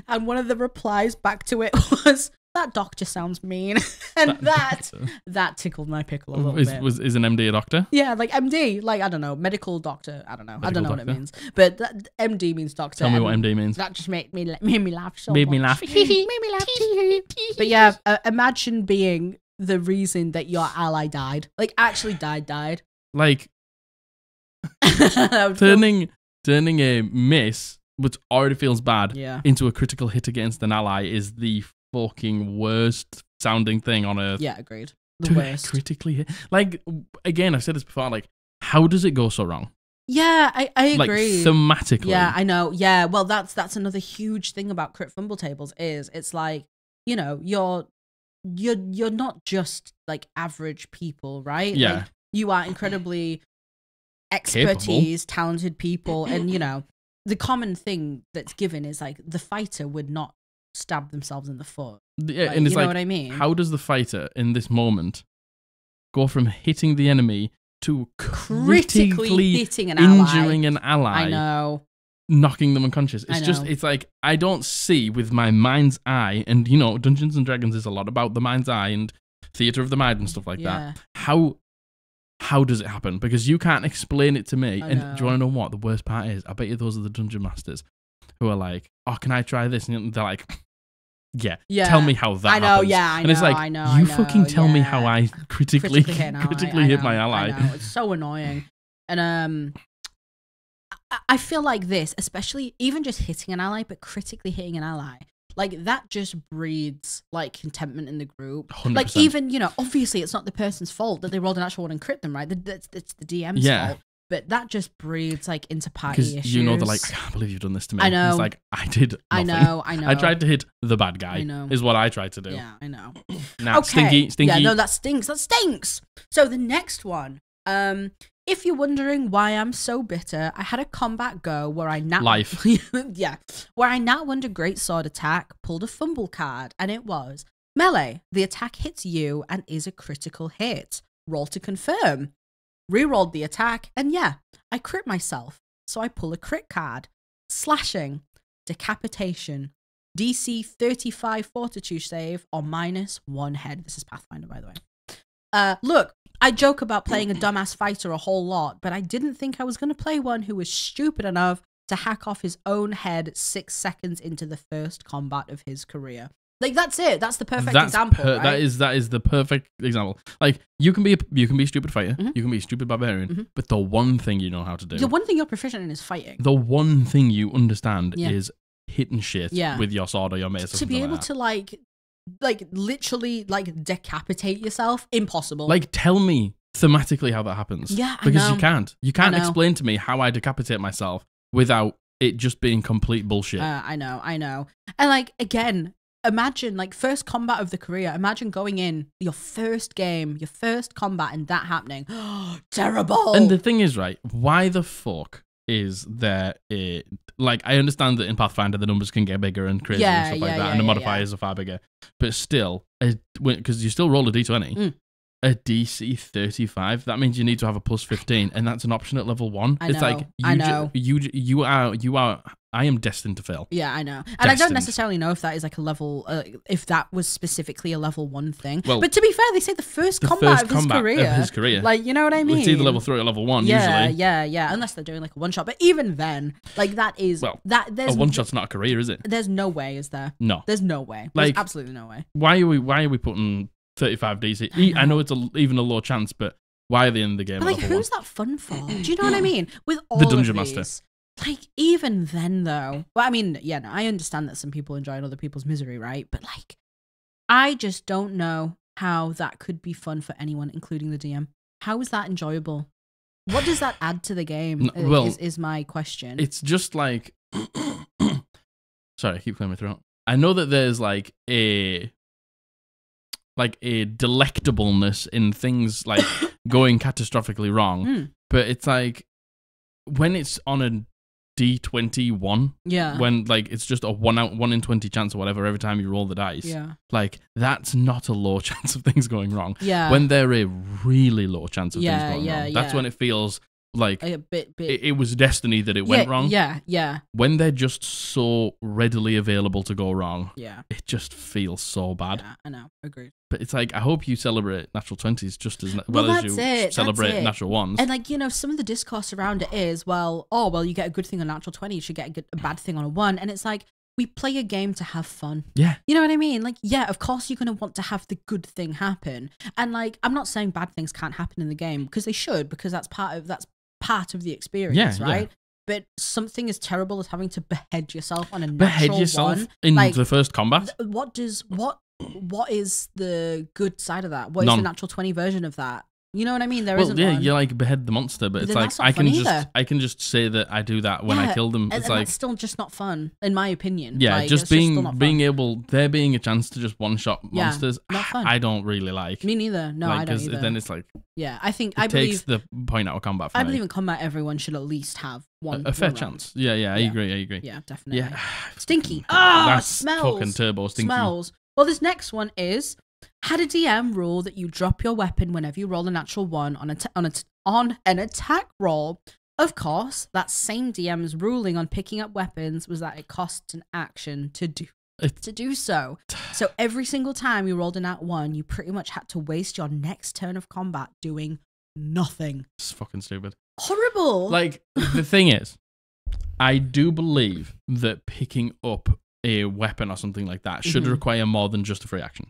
And one of the replies back to it was, that doctor sounds mean. And that tickled my pickle a little bit. Is an MD a doctor? Yeah, like MD, like, I don't know, medical doctor. I don't know. I don't know what it means. But MD means doctor. Tell me what MD means. That just made me laugh so much. Made me laugh. But yeah, imagine being the reason that your ally died. Like, actually died. Like, turning a miss, which already feels bad, into a critical hit against an ally is the fucking worst sounding thing on earth. Yeah, agreed. The worst. Critically hit. Like, again, I've said this before, like, how does it go so wrong? Yeah, I agree. Like, thematically. Yeah, I know. Yeah, well, that's another huge thing about crit fumble tables is it's like, you know, you're not just like average people, right? Yeah. Like, you are incredibly talented people, and you know, the common thing that's given is like the fighter would not stab themselves in the foot. Yeah, like, and it's you know like, what I mean? How does the fighter in this moment go from hitting the enemy to critically hitting an injuring an ally? I know. Knocking them unconscious. It's like, I don't see with my mind's eye, and you know, Dungeons and Dragons is a lot about the mind's eye and theater of the mind and stuff like that. How does it happen? Because you can't explain it to me. And do you want to know what the worst part is? I bet you those are the dungeon masters who are like, oh, can I try this? And they're like, yeah. Tell me how that happens. And it's like, you fucking tell me how I critically hit my ally. I know. It's so annoying. And I feel like this, especially even just hitting an ally, but critically hitting an ally, like, that just breeds like contentment in the group. 100%. Like, even, you know, obviously it's not the person's fault that they rolled an actual one and crit them, right? It's the DM's fault. But that just breeds like into party issues. Because you know, they're like, I can't believe you've done this to me. I know. It's like, I did nothing. I know. I tried to hit the bad guy. I know. Is what I tried to do. Yeah, I know. Now, okay. Stinky. Yeah, no, that stinks. So the next one, if you're wondering why I'm so bitter, I had a combat go where I where I nat won a great sword attack, pulled a fumble card, and it was melee. The attack hits you and is a critical hit. Roll to confirm. Rerolled the attack, and yeah, I crit myself. So I pull a crit card. Slashing, decapitation, DC 35 fortitude save, or -1 head. This is Pathfinder, by the way. Look, I joke about playing a dumbass fighter a whole lot, but I didn't think I was going to play one who was stupid enough to hack off his own head 6 seconds into the first combat of his career. Like, that's it. That's the perfect example, right? That is the perfect example. Like, you can be a stupid fighter, you can be a stupid barbarian, but the one thing you know how to do, the one thing you're proficient in is fighting. The one thing you understand is hitting shit with your sword or your mace. To be able to like literally like decapitate yourself, impossible. Like, tell me thematically how that happens. Yeah, because you can't. You can't explain to me how I decapitate myself without it just being complete bullshit. I know. And like, again, imagine like first combat of the career. Imagine going in your first game, your first combat, and that happening. Terrible. And the thing is, right? Why the fuck is there like, I understand that in Pathfinder the numbers can get bigger and crazy and stuff like that, and the modifiers are far bigger, but still, because you still roll a d20. A DC 35, that means you need to have a plus 15, and that's an option at level 1. It's like, you are, I am destined to fail. Yeah, I know. And I don't necessarily know if that is like a level, if that was specifically a level 1 thing. Well, but to be fair, they say the first combat of his career. Like, you know what I mean? It's either level 3 or level 1, usually. Yeah. Unless they're doing like a one-shot. But even then, like, that is... Well, a one-shot's not a career, is it? There's no way, is there? No. There's no way. There's absolutely no way. Why are we putting 35 DC? I know it's even a low chance, but why are they in the game? But like, who's that fun for? Do you know what I mean? With all the dungeon of these, master. Like, even then though, well, I mean, yeah, no, I understand that some people enjoy other people's misery, right? But like, I just don't know how that could be fun for anyone, including the DM. How is that enjoyable? What does that add to the game? Is my question. It's just like, sorry, I keep clearing my throat. I know that there's like a delectableness in things like going catastrophically wrong, but it's like when it's on a D21, when like it's just a 1 in 20 chance or whatever every time you roll the dice, like that's not a low chance of things going wrong. When they're a really low chance of things going wrong, that's when it feels like a bit. It was destiny that it went wrong. When they're just so readily available to go wrong, it just feels so bad. Yeah, I know, agreed. But it's like, I hope you celebrate natural 20s just as well as you celebrate natural ones. And like, you know, some of the discourse around it is, you get a good thing on natural 20, you should get a bad thing on a 1. And it's like, we play a game to have fun. Yeah. You know what I mean? Like, yeah, of course you're going to want to have the good thing happen. And like, I'm not saying bad things can't happen in the game, because they should, because that's part of the experience, right? Yeah. But something as terrible as having to behead yourself on a natural one, in like, the first combat. What is the good side of that? What is the natural 20 version of that? You know what I mean? There isn't one. You like behead the monster, but it's like I can just say that I do that when I kill them. It's like, that's still just not fun, in my opinion. Yeah, like, just being able, there being a chance to just one shot monsters. Not fun. I don't really like. Me neither. No, I don't either. Then it's like, I believe takes the point out of combat. For me. I believe in combat, everyone should at least have a fair chance. Yeah, I agree. Yeah, definitely. Yeah, stinky. That's smells. Fucking turbo stinky. Smells. Well, this next one is, had a DM rule that you drop your weapon whenever you roll a natural 1 on an attack roll. Of course, that same DM's ruling on picking up weapons was that it costs an action to do so. So every single time you rolled a nat 1, you pretty much had to waste your next turn of combat doing nothing. It's fucking stupid. Horrible. Like, the thing is, I do believe that picking up a weapon or something like that should require more than just a free action.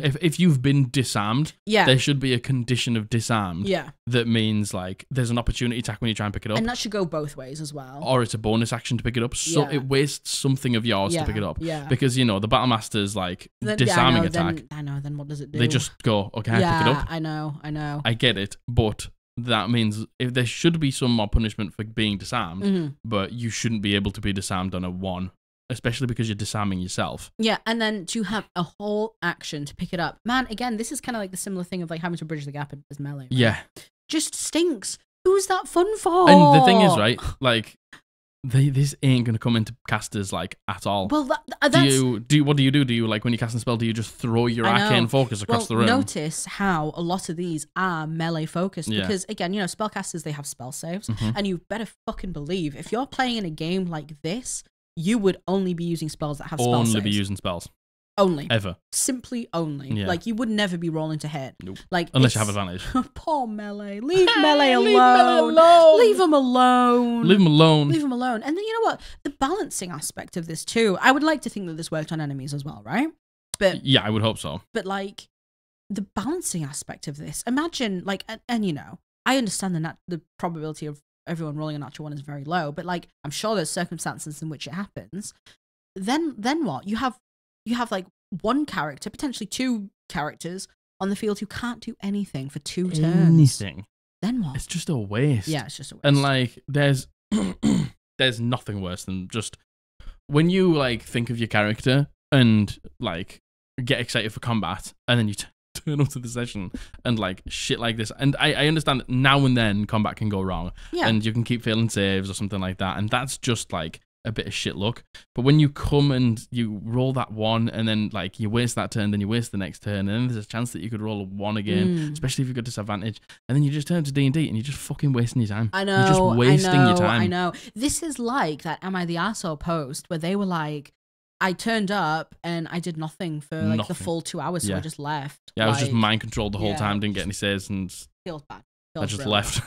If you've been disarmed, there should be a condition of disarmed that means like there's an opportunity attack when you try and pick it up. And that should go both ways as well. Or it's a bonus action to pick it up. So it wastes something of yours to pick it up. Because, you know, the Battlemaster's like disarming attack. Then what does it do? They just go, okay, I pick it up. I know. I get it, but that means if there should be some more punishment for being disarmed, but you shouldn't be able to be disarmed on a 1. Especially because you're disarming yourself. Yeah, and then to have a whole action to pick it up. Man, again, this is kind of like the similar thing of like having to bridge the gap as melee. Right? Yeah. Just stinks. Who's that fun for? And the thing is, right, like, this ain't gonna come into casters like at all. Well, what do you do? Do you like when you cast a spell? Do you just throw your arcane focus across the room? Notice how a lot of these are melee focused because again, spellcasters, they have spell saves, and you better fucking believe if you're playing in a game like this, you would only be using spells that have spell saves. Only be using spells. Only. Ever. Simply only. Yeah. Like, you would never be rolling to hit. Nope. Like, unless you have advantage. Poor melee. Leave melee alone. Leave him alone. Leave him alone. Leave him alone. And then, you know what? The balancing aspect of this, too. I would like to think that this worked on enemies as well, right? But yeah, I would hope so. But, like, the balancing aspect of this. Imagine, like, and I understand the probability of everyone rolling a natural one is very low, but, like, I'm sure there's circumstances in which it happens. Then what? You have like one character, potentially two characters on the field who can't do anything for 2 turns. Anything. Then what? It's just a waste. Yeah, it's just a waste. And like, there's nothing worse than just when you like think of your character and like get excited for combat, and then you turn up to the session and like shit like this. And I understand that now and then combat can go wrong, and you can keep failing saves or something like that, and that's just like a bit of shit luck. But when you come and you roll that one and then like you waste that turn, then you waste the next turn, and then there's a chance that you could roll a 1 again, especially if you've got disadvantage, and then you just turn to D&D and you're just fucking wasting your time. I know. You're just wasting your time. I know. This is like that Am I the Arsehole post where they were like, I turned up and I did nothing for like the full 2 hours, so I just left. Yeah, I was just mind controlled the whole time, didn't get any saves, and feels bad. I just left.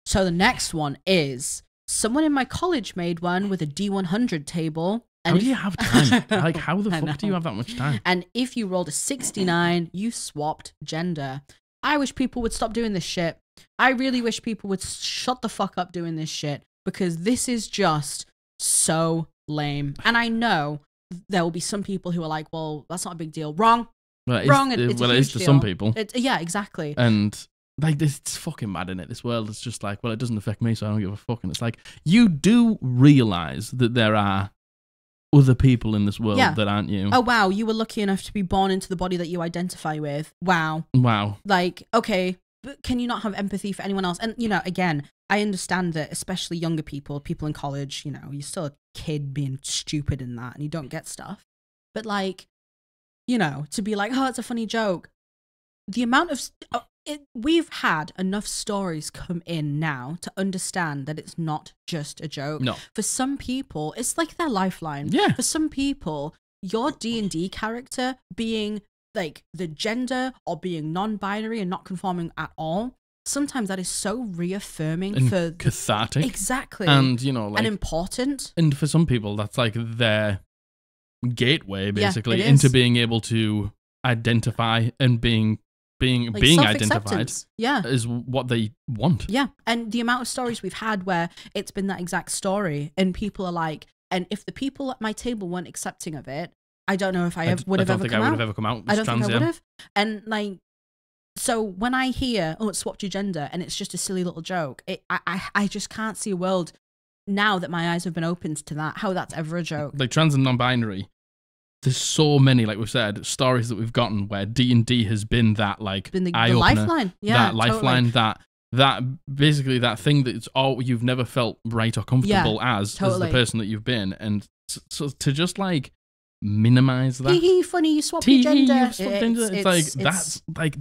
So the next one is someone in my college made one with a D100 table. And how do you have time? Like, how the fuck do you have that much time? And if you rolled a 69, you swapped gender. I wish people would stop doing this shit. I really wish people would shut the fuck up doing this shit, because this is just so lame. And I know there will be some people who are like, well, that's not a big deal. Wrong. Well, Wrong. It is to some people. Yeah, exactly. And like, it's fucking mad, isn't it? This world is just like, well, it doesn't affect me, so I don't give a fuck. And it's like, you do realize that there are other people in this world that aren't you. Oh, wow. You were lucky enough to be born into the body that you identify with. Wow. Like, okay, but can you not have empathy for anyone else? And, again, I understand that, especially younger people in college, you're still a kid being stupid in that and you don't get stuff. But, like, to be like, oh, it's a funny joke. The amount of... we've had enough stories come in now to understand that it's not just a joke. No. For some people, it's like their lifeline. Yeah. For some people, your D&D character being like the gender or being non-binary and not conforming at all, sometimes that is so reaffirming and cathartic. Exactly. And, like, and important. And for some people, that's like their gateway, basically, it into is. being able to identify and being identified is what they want. Yeah. And the amount of stories we've had where it's been that exact story and people are like, and if the people at my table weren't accepting of it, I don't know if I would have ever come out. I don't think I would have. And like, so when I hear, oh, it swapped your gender and it's just a silly little joke, I just can't see a world now that my eyes have been opened to that, how that's ever a joke. Like trans and non-binary, there's so many, like we've said, stories that we've gotten where D&D has been that like the eye-opener, lifeline. Yeah, that lifeline, that basically that thing that's all you've never felt right or comfortable as the person that you've been, and so to just like minimize that. Hee funny, you swap your gender.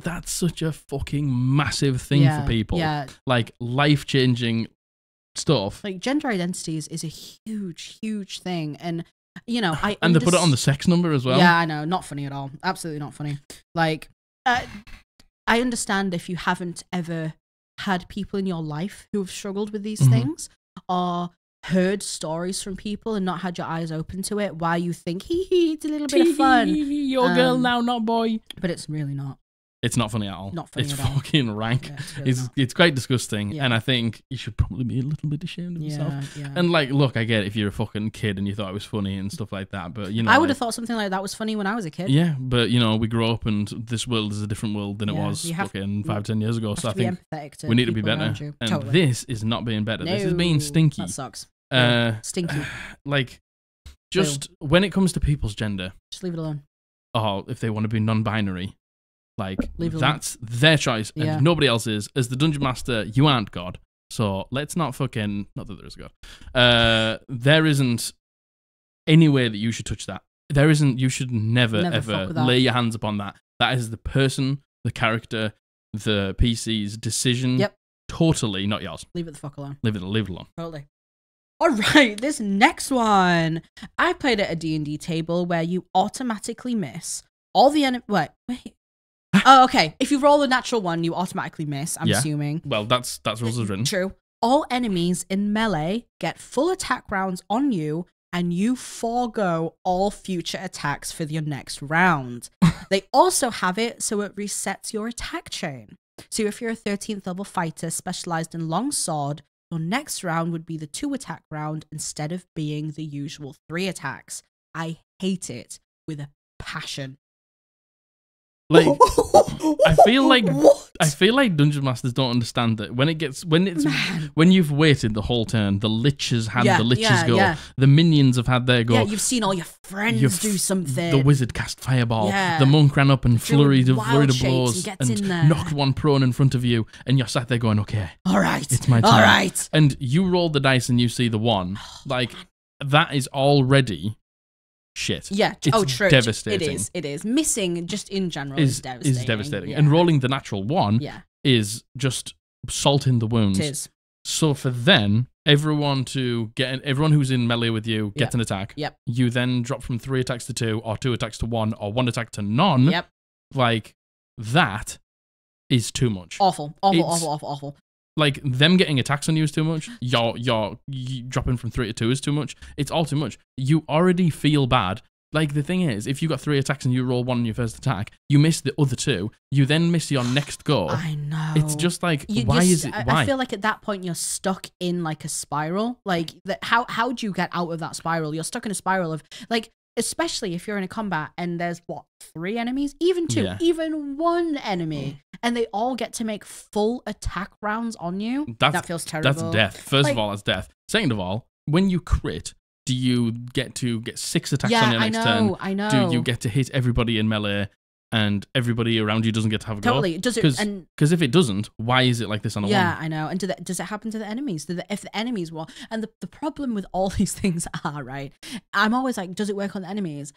That's such a fucking massive thing for people. Yeah, like life-changing stuff. Like gender identities is a huge thing, and. They put it on the sex number as well. Yeah, I know. Not funny at all. Absolutely not funny. Like, I understand if you haven't ever had people in your life who have struggled with these things, or heard stories from people and not had your eyes open to it, why you think, it's a little bit of fun. You're girl now, not boy. But it's really not. It's not funny at all. Not funny it's at all. Fucking rank. Yeah, it's quite disgusting, and I think you should probably be a little bit ashamed of yourself. Yeah. And like, look, I get it if you're a fucking kid and you thought it was funny and stuff like that, but I would have thought something like that was funny when I was a kid. Yeah, but we grow up and this world is a different world than it was fucking 5-10 years ago. So I think we need to be better. And this is not being better. No, this is being stinky. That sucks. Stinky. Like, just when it comes to people's gender, just leave it alone. Oh, if they want to be non-binary. Like, that's their choice, and nobody else's. As the Dungeon Master, you aren't God. So let's not fucking, not that there is a God. There isn't any way that you should touch that. There isn't, you should never ever lay your hands upon that. That is the person, the character, the PC's decision. Yep. Totally not yours. Leave it the fuck alone. Leave it alone. Totally. All right, this next one. I played at a D&D table where you automatically miss all the wait. Oh, okay. If you roll a natural one, you automatically miss, I'm assuming. Well, that's rules as written. True. All enemies in melee get full attack rounds on you, and you forego all future attacks for your next round. They also have it so it resets your attack chain. So if you're a 13th level fighter specialized in longsword, your next round would be the 2 attack round instead of being the usual 3 attacks. I hate it with a passion. Like, I feel like Dungeon Masters don't understand that when you've waited the whole turn, the liches had the liches go, the minions have had their go. Yeah, you've seen all your friends do something. The wizard cast fireball. The monk ran up and flurried of blows and knocked one prone in front of you, and you're sat there going, okay, all right, it's my turn. All right. And you roll the dice and you see the 1. Like, that is already shit. Yeah. It's true. Devastating. It is. Missing just in general is devastating. Yeah. And rolling the natural 1 is just salt in the wounds. It is. So for then, everyone who's in melee with you gets an attack. Yep. You then drop from 3 attacks to 2, or 2 attacks to 1, or 1 attack to none. Yep. Like, that is too much. Awful. Like, them getting attacks on you is too much. You dropping from 3 to 2 is too much. It's all too much. You already feel bad. Like, the thing is, if you got 3 attacks and you roll 1 on your first attack, you miss the other 2. You then miss your next go. I know. It's just like, why is it? Why? I feel like at that point you're stuck in like a spiral. Like, how do you get out of that spiral? You're stuck in a spiral of like. Especially if you're in a combat and there's 3 enemies, even 2, even 1 enemy, and they all get to make full attack rounds on you. That feels terrible. That's death. First of all, that's death. Second of all, when you crit, do you get to get 6 attacks on your next turn? I know. Do you get to hit everybody in melee and everybody around you doesn't get to have a go? Totally. Does it? Because if it doesn't, why is it like this on a 1? Yeah, I know. And does it happen to the enemies? If the enemies were... And the problem with all these things are, right, I'm always like, does it work on the enemies?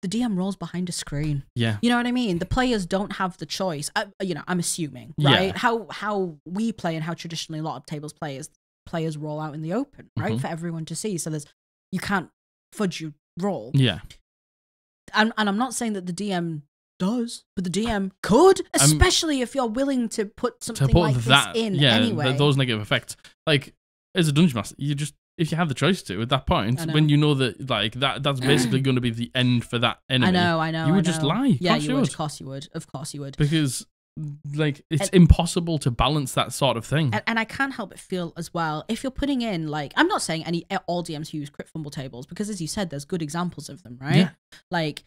The DM rolls behind a screen. Yeah. You know what I mean? The players don't have the choice. I'm assuming, right? Yeah. How we play and how traditionally a lot of tables play is players roll out in the open, right? For everyone to see. So you can't fudge your roll. Yeah. And I'm not saying that the DM does, but the DM could, especially if you're willing to put something like this in anyway. Those negative effects. Like, as a dungeon master, if you have the choice to, at that point, when you know that like that's basically going to be the end for that enemy. I know. You would just lie. Yeah, you would. Of course you would. Because like it's impossible to balance that sort of thing. And I can't help but feel as well, if you're putting in like, I'm not saying all DMs who use crit fumble tables, because as you said, there's good examples of them, right? Yeah. Like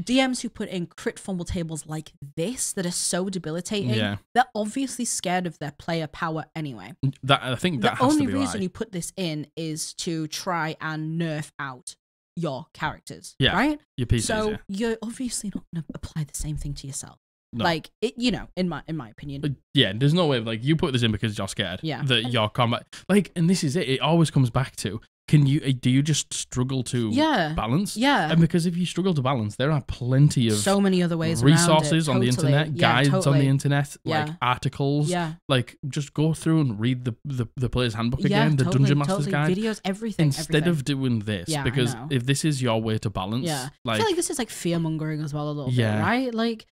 DMs who put in crit fumble tables like this that are so debilitating, they're obviously scared of their player power anyway. I think that the has only to be reason right. you put this in is to try and nerf out your characters, yeah, right? Your PCs, so you're obviously not going to apply the same thing to yourself. No. Like it, in my opinion. Yeah, there's no way of like you put this in because you're scared. Yeah. That your combat, like, and this is it. It always comes back to, do you just struggle to balance? Yeah. And because if you struggle to balance, there are plenty of so many other ways resources around it. On the internet, guides on the internet, like articles. Yeah. Like just go through and read the player's handbook again, the Dungeon Master's guide, videos, everything. Instead of doing this, because if this is your way to balance, I feel like this is like fear mongering as well a little bit, right? Like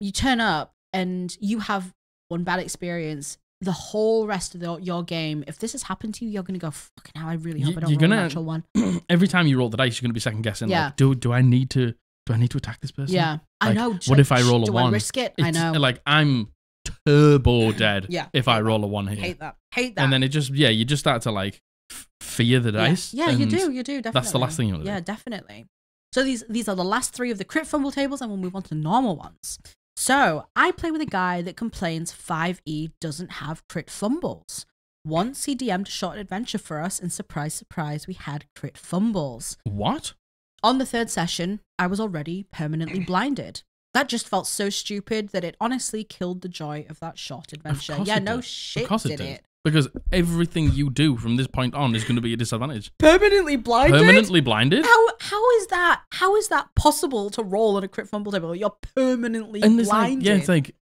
you turn up and you have one bad experience. The whole rest of your game, if this has happened to you, you're going to go, fucking hell, I really hope I don't roll a natural one. Every time you roll the dice, you're going to be second guessing. Like, do I need to attack this person? Yeah, like, I know. What if I roll a 1? Do I risk it? I know. Like, I'm turbo dead if I roll a 1 here. Hate that. And then it just, you just start to like fear the dice. Yeah, you do, definitely. That's the last thing you want to do. Yeah, definitely. So these are the last 3 of the crit fumble tables, and we'll move on to the normal ones. So, I play with a guy that complains 5e doesn't have crit fumbles. Once he DM'd a short adventure for us, and surprise, surprise, we had crit fumbles. What? On the 3rd session, I was already permanently blinded. That just felt so stupid that it honestly killed the joy of that short adventure. Yeah, no shit, did it. Because everything you do from this point on is going to be a disadvantage. Permanently blinded? Permanently blinded? How is that? How is that possible to roll on a crit fumble table? You're permanently blinded. Like, yeah, it's like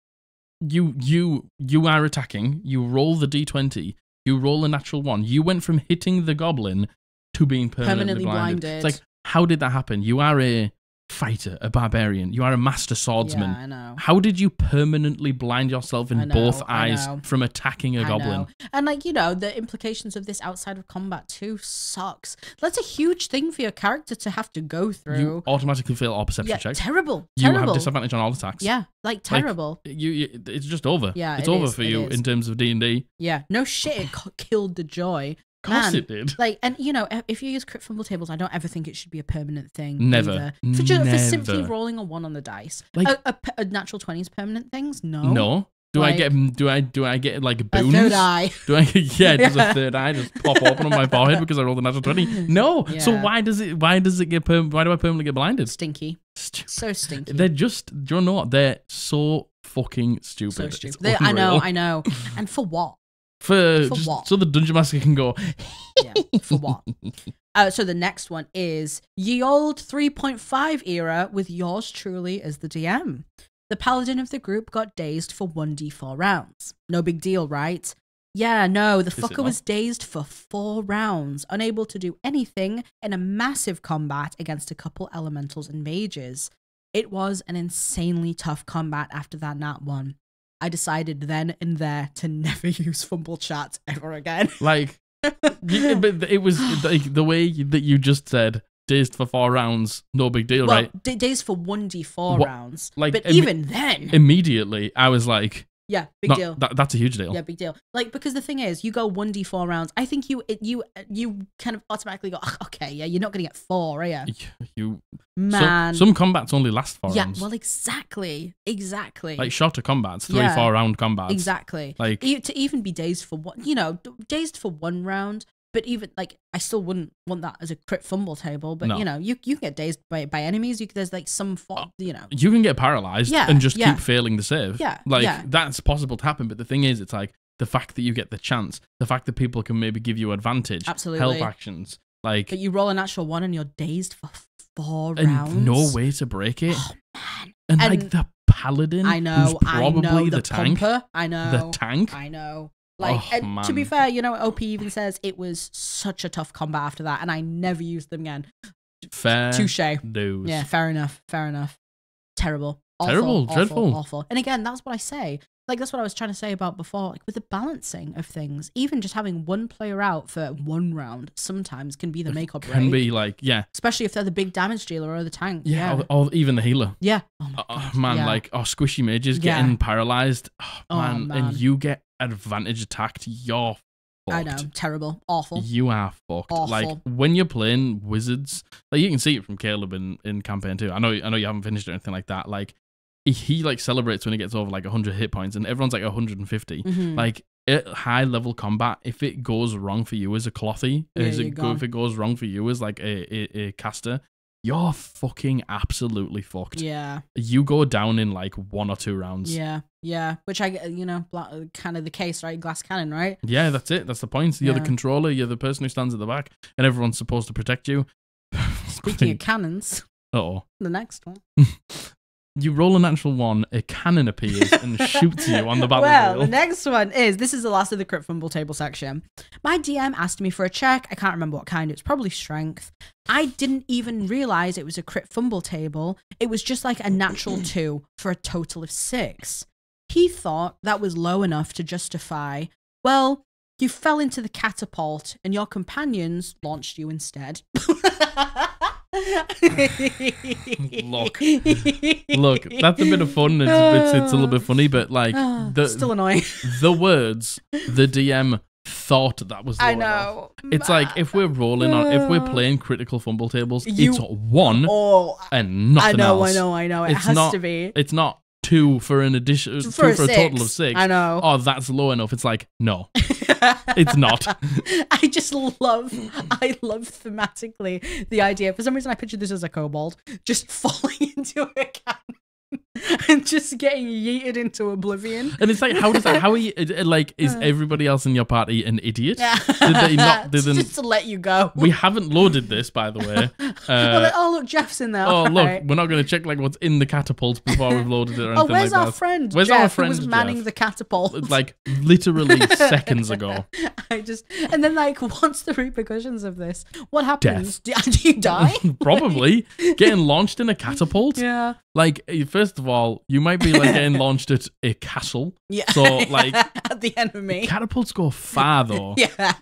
you are attacking, you roll the d20, you roll a natural 1. You went from hitting the goblin to being permanently blinded. It's like, how did that happen? You are a fighter, a barbarian. You are a master swordsman. Yeah, I know. How did you permanently blind yourself in both eyes from attacking a goblin? And like, you know, the implications of this outside of combat too sucks. That's a huge thing for your character to have to go through. You automatically fail all perception checks. Terrible. You have disadvantage on all attacks. Yeah, like terrible. Like, it's just over. Yeah, it's over for you in terms of D&D. Yeah, no shit, it killed the joy. Of course it did. Like, and you know, if you use crit fumble tables, I don't ever think it should be a permanent thing. Never. For simply rolling a 1 on the dice. Like a natural 20s permanent things? No. Do I get like a bonus? A third eye. Do I get just a third eye just pop open on my forehead because I rolled a natural 20? No. Yeah. So why do I permanently get blinded? Stinky. So stinky. They're just, do you know what? They're so fucking stupid. So stupid. I know. And for what? For what? So the Dungeon Master can go. Yeah, for what? So the next one is ye old 3.5 era with yours truly as the DM. The paladin of the group got dazed for 1d4 rounds. No big deal, right? Yeah, no, the fucker was dazed for 4 rounds, unable to do anything in a massive combat against a couple elementals and mages. It was an insanely tough combat after that nat 1. I decided then and there to never use fumble chat ever again. Like, but it was like the way that you just said, dazed for 4 rounds, no big deal, right? Dazed for 1d4 rounds. Like, but even then, immediately I was like, yeah, big deal. That's a huge deal. Yeah, big deal. Like, because the thing is, you go 1d4 rounds. I think you kind of automatically go, okay, yeah, you're not going to get 4, are you? Man. Some combats only last 4 rounds. Yeah, well, exactly. Like shorter combats, 3-4 round combats. Exactly. Like to even be dazed for one, dazed for 1 round. But even like, I still wouldn't want that as a crit fumble table. But you know, you can get dazed by enemies. There's like some you can get paralyzed and just keep failing the save. Yeah, that's possible to happen. But the thing is, it's like the fact that you get the chance, the fact that people can maybe give you advantage, absolutely, help actions. Like, but you roll a natural 1 and you're dazed for 4 rounds. No way to break it. Oh man! And like the paladin, who's probably the tank. Pumper, I know the tank. I know. Like, and to be fair, OP even says it was such a tough combat after that, and I never used them again. Fair touche. Dues. Yeah, fair enough. Terrible. Awful, dreadful. Awful. And again, that's what I say. Like, that's what I was trying to say about before. Like, with the balancing of things, even just having one player out for 1 round sometimes can be the make or break. Can be like, yeah. Especially if they're the big damage dealer or the tank. Yeah. Or even the healer. Yeah. Oh, my God. Man, yeah. like, squishy mages getting paralyzed. Oh, man. And you get advantage attacked, you're fucked. I know. Terrible. Awful. You are fucked. Awful. Like, when you're playing wizards, like, you can see it from Caleb in campaign 2. I know you haven't finished or anything like that. Like, he like celebrates when he gets over like 100 hit points and everyone's like 150. Mm-hmm. Like, at high level combat, if it goes wrong for you as a clothy, if it goes wrong for you as like a caster, you're fucking absolutely fucked. Yeah. You go down in like 1 or 2 rounds. Yeah. Which kind of the case, right? Glass cannon, right? Yeah, that's it. That's the point. You're the controller. You're the person who stands at the back, and everyone's supposed to protect you. Speaking of cannons. Uh-oh. The next one. You roll a natural 1, a cannon appears and shoots you on the battlefield. Well, the next one this is the last of the crit fumble table section. My DM asked me for a check. I can't remember what kind. It was probably strength. I didn't even realize it was a crit fumble table. It was just like a natural 2 for a total of 6. He thought that was low enough to justify, well, you fell into the catapult and your companions launched you instead. Look, that's a bit of fun. It's a little bit funny, but like, still annoying. The words the DM thought that was low enough. It's like, if we're playing critical fumble tables, it's 1 and nothing else. I know. It has to be. It's not 2 for an addition, 2 for a total of 6. I know. Oh, that's low enough. It's like, no. It's not. I love thematically the idea. For some reason, I pictured this as a kobold just falling into a cannon. and just getting yeeted into oblivion. And it's like, how are you, like, is everybody else in your party an idiot? Yeah. Did they not, just to let you go. We haven't loaded this, by the way. Oh, look, Jeff's in there. Oh, look, we're not going to check like what's in the catapult before we've loaded it or anything where's like our that. friend? Where's Jeff, our friend who was manning the catapult? Like, literally seconds ago. And then, like, what's the repercussions of this? What happens? Do you die? Probably. Getting launched in a catapult? Yeah. Like, first of all, you might be like getting launched at a castle. Yeah. So, like, at the enemy. Catapults go far, though. Yeah.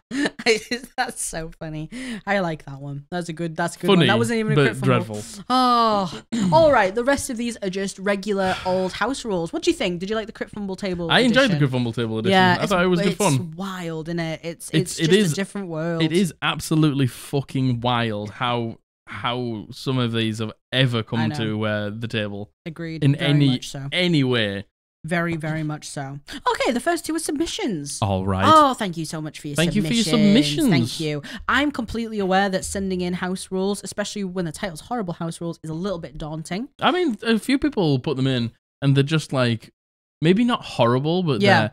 That's so funny. I like that one. That's a good funny, one. That wasn't even a crit fumble. dreadful. Oh. All right. The rest of these are just regular old house rules. What do you think? Did you like the crit fumble table I enjoyed the edition? crit fumble table edition. Yeah, I thought it was good fun. It's wild, isn't it? It's just a different world. It is absolutely fucking wild how some of these have ever come to the table. Agreed. In very any way. Very, very much so. Okay, the first two are submissions. All right. Oh, thank you so much for your submissions. Thank you for your submissions. Thank you. I'm completely aware that sending in house rules, especially when the title's Horrible House Rules, is a little bit daunting. I mean, a few people put them in and they're just like, maybe not horrible, but they're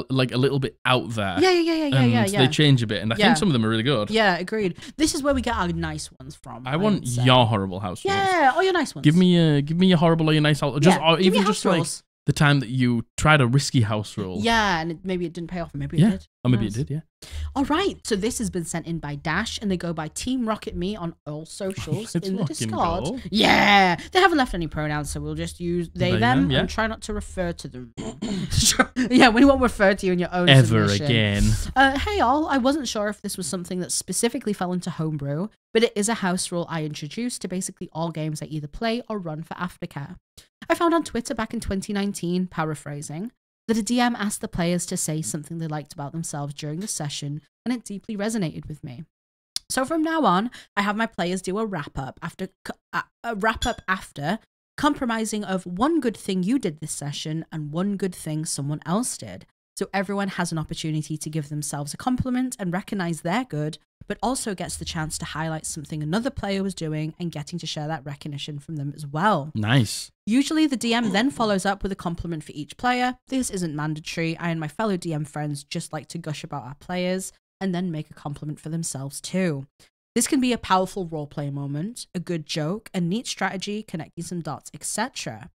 like a little bit out there. Yeah. They change a bit, and I think some of them are really good. Yeah, agreed. This is where we get our nice ones from. I want your horrible house rules. Yeah, or your nice ones. Give me your horrible or your nice house. Or even just like the time that you tried a risky house rule. Yeah, and maybe it didn't pay off, or maybe it did. Or maybe it did, yeah. All right, so this has been sent in by Dash, and they go by Team Rocket Me on all socials in the Discord. Go. Yeah, they haven't left any pronouns, so we'll just use they them, and try not to refer to them. Yeah, we won't refer to you in your own submission. Again. Hey all, I wasn't sure if this was something that specifically fell into homebrew, but it is a house rule I introduced to basically all games I either play or run for Aftercare. I found on Twitter back in 2019, paraphrasing, that a DM asked the players to say something they liked about themselves during the session, and it deeply resonated with me. So from now on, I have my players do a wrap-up after, compromising of one good thing you did this session and one good thing someone else did. So everyone has an opportunity to give themselves a compliment and recognize their good, but also gets the chance to highlight something another player was doing and getting to share that recognition from them as well. Nice. Usually the DM then follows up with a compliment for each player. This isn't mandatory. I and my fellow DM friends just like to gush about our players and then make a compliment for themselves too. This can be a powerful roleplay moment, a good joke, a neat strategy, connecting some dots, etc.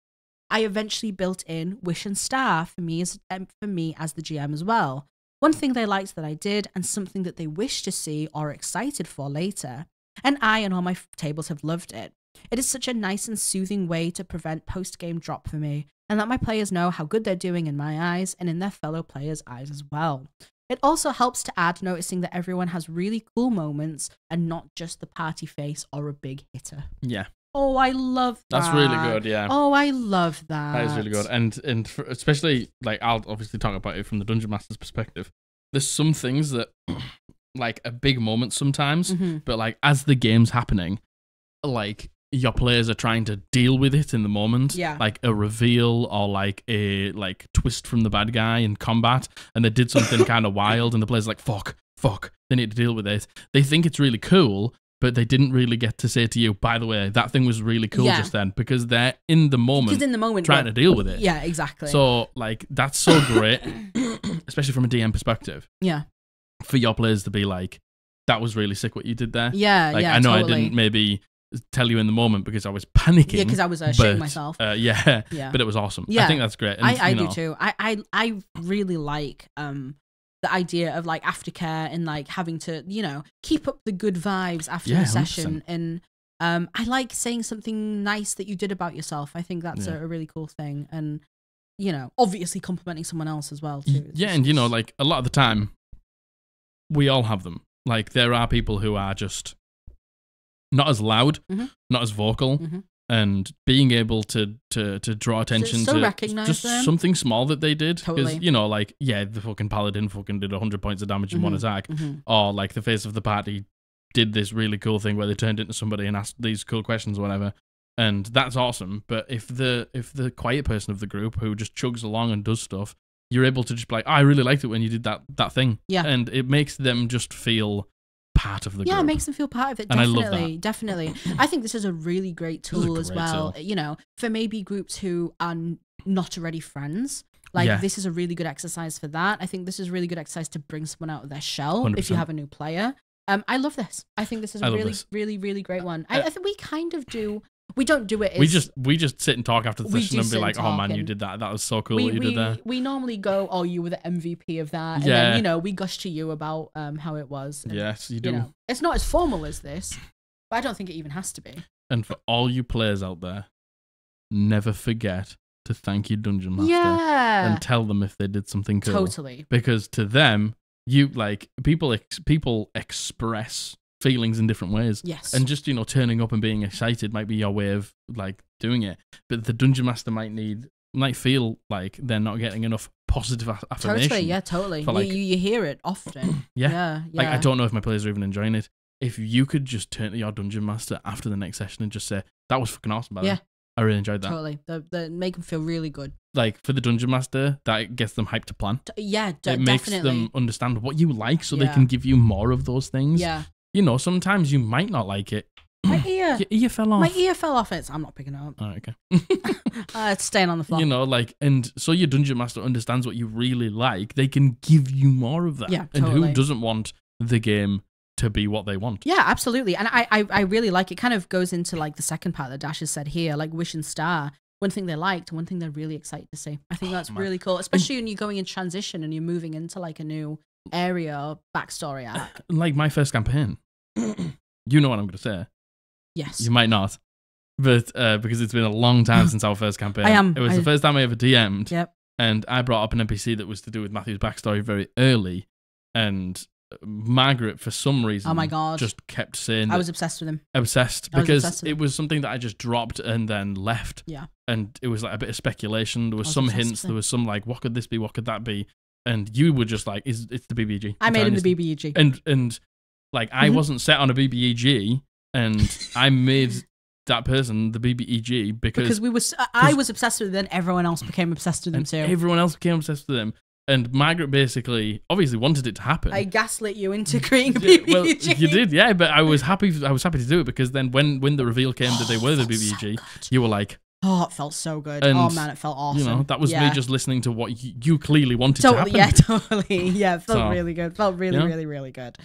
I eventually built in Wish and Star for me as the GM as well. One thing they liked that I did, and something that they wish to see or are excited for later. And I and all my tables have loved it. It is such a nice and soothing way to prevent post-game drop for me, and let my players know how good they're doing in my eyes and in their fellow players' eyes as well. It also helps to add noticing that everyone has really cool moments and not just the party face or a big hitter. Yeah. Oh, I love that. That's really good, yeah. Oh, I love that. That is really good. And especially, like, I'll obviously talk about it from the Dungeon Master's perspective. There's some things that, like, a big moment sometimes, but, like, as the game's happening, like, your players are trying to deal with it in the moment. Yeah. Like, a reveal or, like, a, like, twist from the bad guy in combat, and they did something kind of wild, and the player's like, fuck, they need to deal with it. They think it's really cool, but they didn't really get to say to you, by the way, that thing was really cool just then, because they're in the moment trying to deal with it. Yeah, exactly. So, like, that's so great, especially from a DM perspective. Yeah. For your players to be like, that was really sick what you did there. Yeah, like, yeah, I know totally. I didn't maybe tell you in the moment because I was panicking. Yeah, because I was shitting myself. Yeah, but it was awesome. Yeah. I think that's great. And, I do too. I really like the idea of like aftercare and like having to, you know, keep up the good vibes after the session. 100%. And I like saying something nice that you did about yourself. I think that's a really cool thing. And, you know, obviously complimenting someone else as well too. Yeah, and you know, like a lot of the time, we all have them. Like there are people who are just not as loud, not as vocal, and being able to draw attention to recognize just them. Something small that they did. Because, Totally. you know, like, yeah, the fucking paladin fucking did 100 points of damage in one attack. Or, like, the face of the party did this really cool thing where they turned into somebody and asked these cool questions or whatever. And that's awesome. But if the quiet person of the group who just chugs along and does stuff, you're able to just be like, oh, I really liked it when you did that thing. Yeah. And it makes them just feel part of the group. Yeah, it makes them feel part of it. And Definitely, I love that. Definitely. I think this is a really great tool as well. Tool. You know, for maybe groups who are not already friends. Like, this is a really good exercise for that. I think this is a really good exercise to bring someone out of their shell 100%. if you have a new player. I love this. I think this is a really, really great one. I think we kind of do. We don't do it. We just sit and talk after the session and be like, "Oh man, you did that. That was so cool. What you did there." We normally go, "Oh, you were the MVP of that," and then, you know, we gush to you about how it was. And, yes, you do. You know, it's not as formal as this, but I don't think it even has to be. And for all you players out there, never forget to thank your dungeon master and tell them if they did something cool. Totally. Because to them, you like people express feelings in different ways. Yes. And just, you know, turning up and being excited might be your way of like doing it. But the dungeon master might feel like they're not getting enough positive affirmation. Totally, yeah, totally. Like, you hear it often. Yeah. Like, I don't know if my players are even enjoying it. If you could just turn to your dungeon master after the next session and just say, "That was fucking awesome, by the way. I really enjoyed that." Totally. They make them feel really good. Like, for the dungeon master, that gets them hyped to plan. Definitely. It makes them understand what you like so they can give you more of those things. Yeah. You know, sometimes you might not like it. My ear. Your ear fell off. My ear fell off. I'm not picking it up. Oh, okay. It's staying on the floor. You know, like, and so your dungeon master understands what you really like. They can give you more of that. Yeah, and totally. who doesn't want the game to be what they want? Yeah, absolutely. And I really like it. Kind of goes into like the second part that Dash has said here, like Wish and Star. One thing they liked, one thing they're really excited to see. I think that's really cool, especially when you're going in transition and you're moving into like a new area or backstory arc. Like my first campaign. You know what I'm going to say. Yes. You might not. But because it's been a long time since our first campaign. It was the first time I ever DM'd. Yep. And I brought up an NPC that was to do with Matthew's backstory very early. And Margaret, for some reason, oh my God, just kept saying I was obsessed with him. Because it was something that I just dropped and then left. Yeah. And it was like a bit of speculation. There was some hints. There was some like, what could this be? What could that be? And you were just like, it's the BBEG. I made him the BBEG. And like, I wasn't set on a BBEG, and I made that person the BBEG because I was obsessed with him, then everyone else became obsessed with him too. Everyone else became obsessed with him. And Margaret basically, obviously wanted it to happen. I gaslit you into creating a BBEG. Well, you did, yeah, but I was happy to do it because then when the reveal came that they were the BBEG, you were like, oh, it felt so good. And, oh man, it felt awesome. You know, that was me just listening to what you clearly wanted to happen. Yeah, totally. Yeah, it felt really good. Felt really, really good.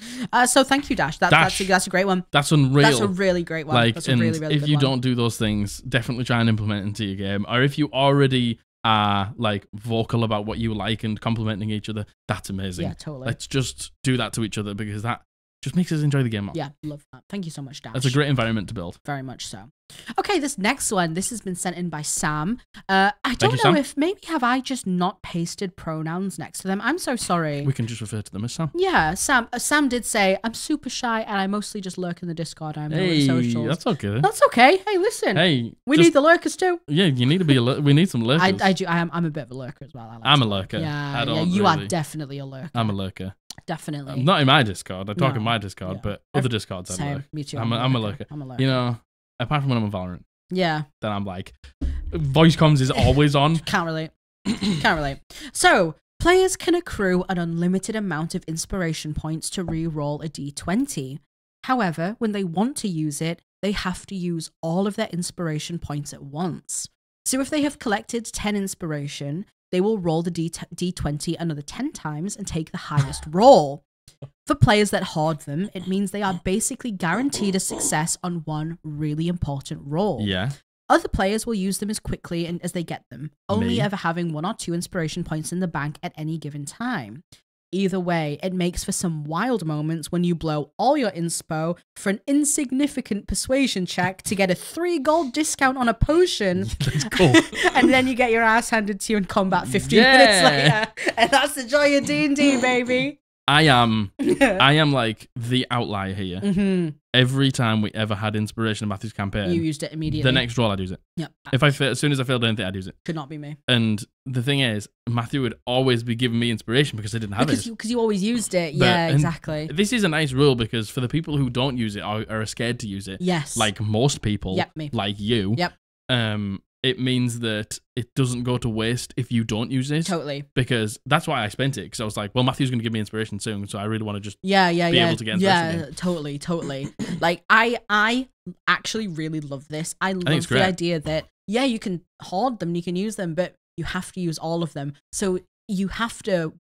So thank you, Dash. That's a great one. That's unreal. That's a really great one. Like, that's a really, really if good you one. don't do those things, definitely try and implement it into your game. Or if you already are like vocal about what you like and complimenting each other, that's amazing. Yeah, totally. Let's just do that to each other because that just makes us enjoy the game more. Yeah, love that. Thank you so much, Dash. That's a great environment to build. Very much so. Okay, this next one, this has been sent in by Sam. I don't know if maybe have I just not pasted pronouns next to them. I'm so sorry. We can just refer to them as Sam. Yeah, Sam. Sam did say, I'm super shy and I mostly just lurk in the Discord. I'm not on socials. That's okay. That's okay. Hey, listen. Hey, we need the lurkers too. Yeah, you need to be we need some lurkers. I do. I'm a bit of a lurker as well. I'm a lurker. Yeah, you are definitely a lurker. I'm a lurker. Definitely. I'm not in my Discord. I talk in my Discord, but other Discords I lurk. Me too. I'm a lurker. I'm a lurker. You know, apart from when I'm on Valorant. Yeah. Then I'm like, voice comms is always on. Can't relate. Can't relate. So, players can accrue an unlimited amount of inspiration points to re-roll a d20. However, when they want to use it, they have to use all of their inspiration points at once. So if they have collected 10 inspiration, they will roll the d20 another 10 times and take the highest roll. For players that hoard them, it means they are basically guaranteed a success on one really important roll. Yeah. Other players will use them as quickly as they get them, only ever having 1 or 2 inspiration points in the bank at any given time. Either way, it makes for some wild moments when you blow all your inspo for an insignificant persuasion check to get a 3 gold discount on a potion. That's cool. And then you get your ass handed to you in combat 15 minutes later. And that's the joy of D&D, baby. I am like the outlier here. Mm-hmm. Every time we ever had inspiration in Matthew's campaign, you used it immediately. The next roll, I'd use it. Yep. As soon as I failed anything, I'd use it. Could not be me. And the thing is, Matthew would always be giving me inspiration because I didn't have it. Because you always used it. Yeah, exactly. This is a nice rule because for the people who don't use it or are scared to use it, yes, like most people, me. like you, it means that it doesn't go to waste if you don't use it. Totally. Because that's why I spent it, because I was like, well, Matthew's going to give me inspiration soon, so I really want to just be able to get inspiration again. Totally. Like, I actually really love this. I love the idea that, you can hoard them and you can use them, but you have to use all of them. So you have to...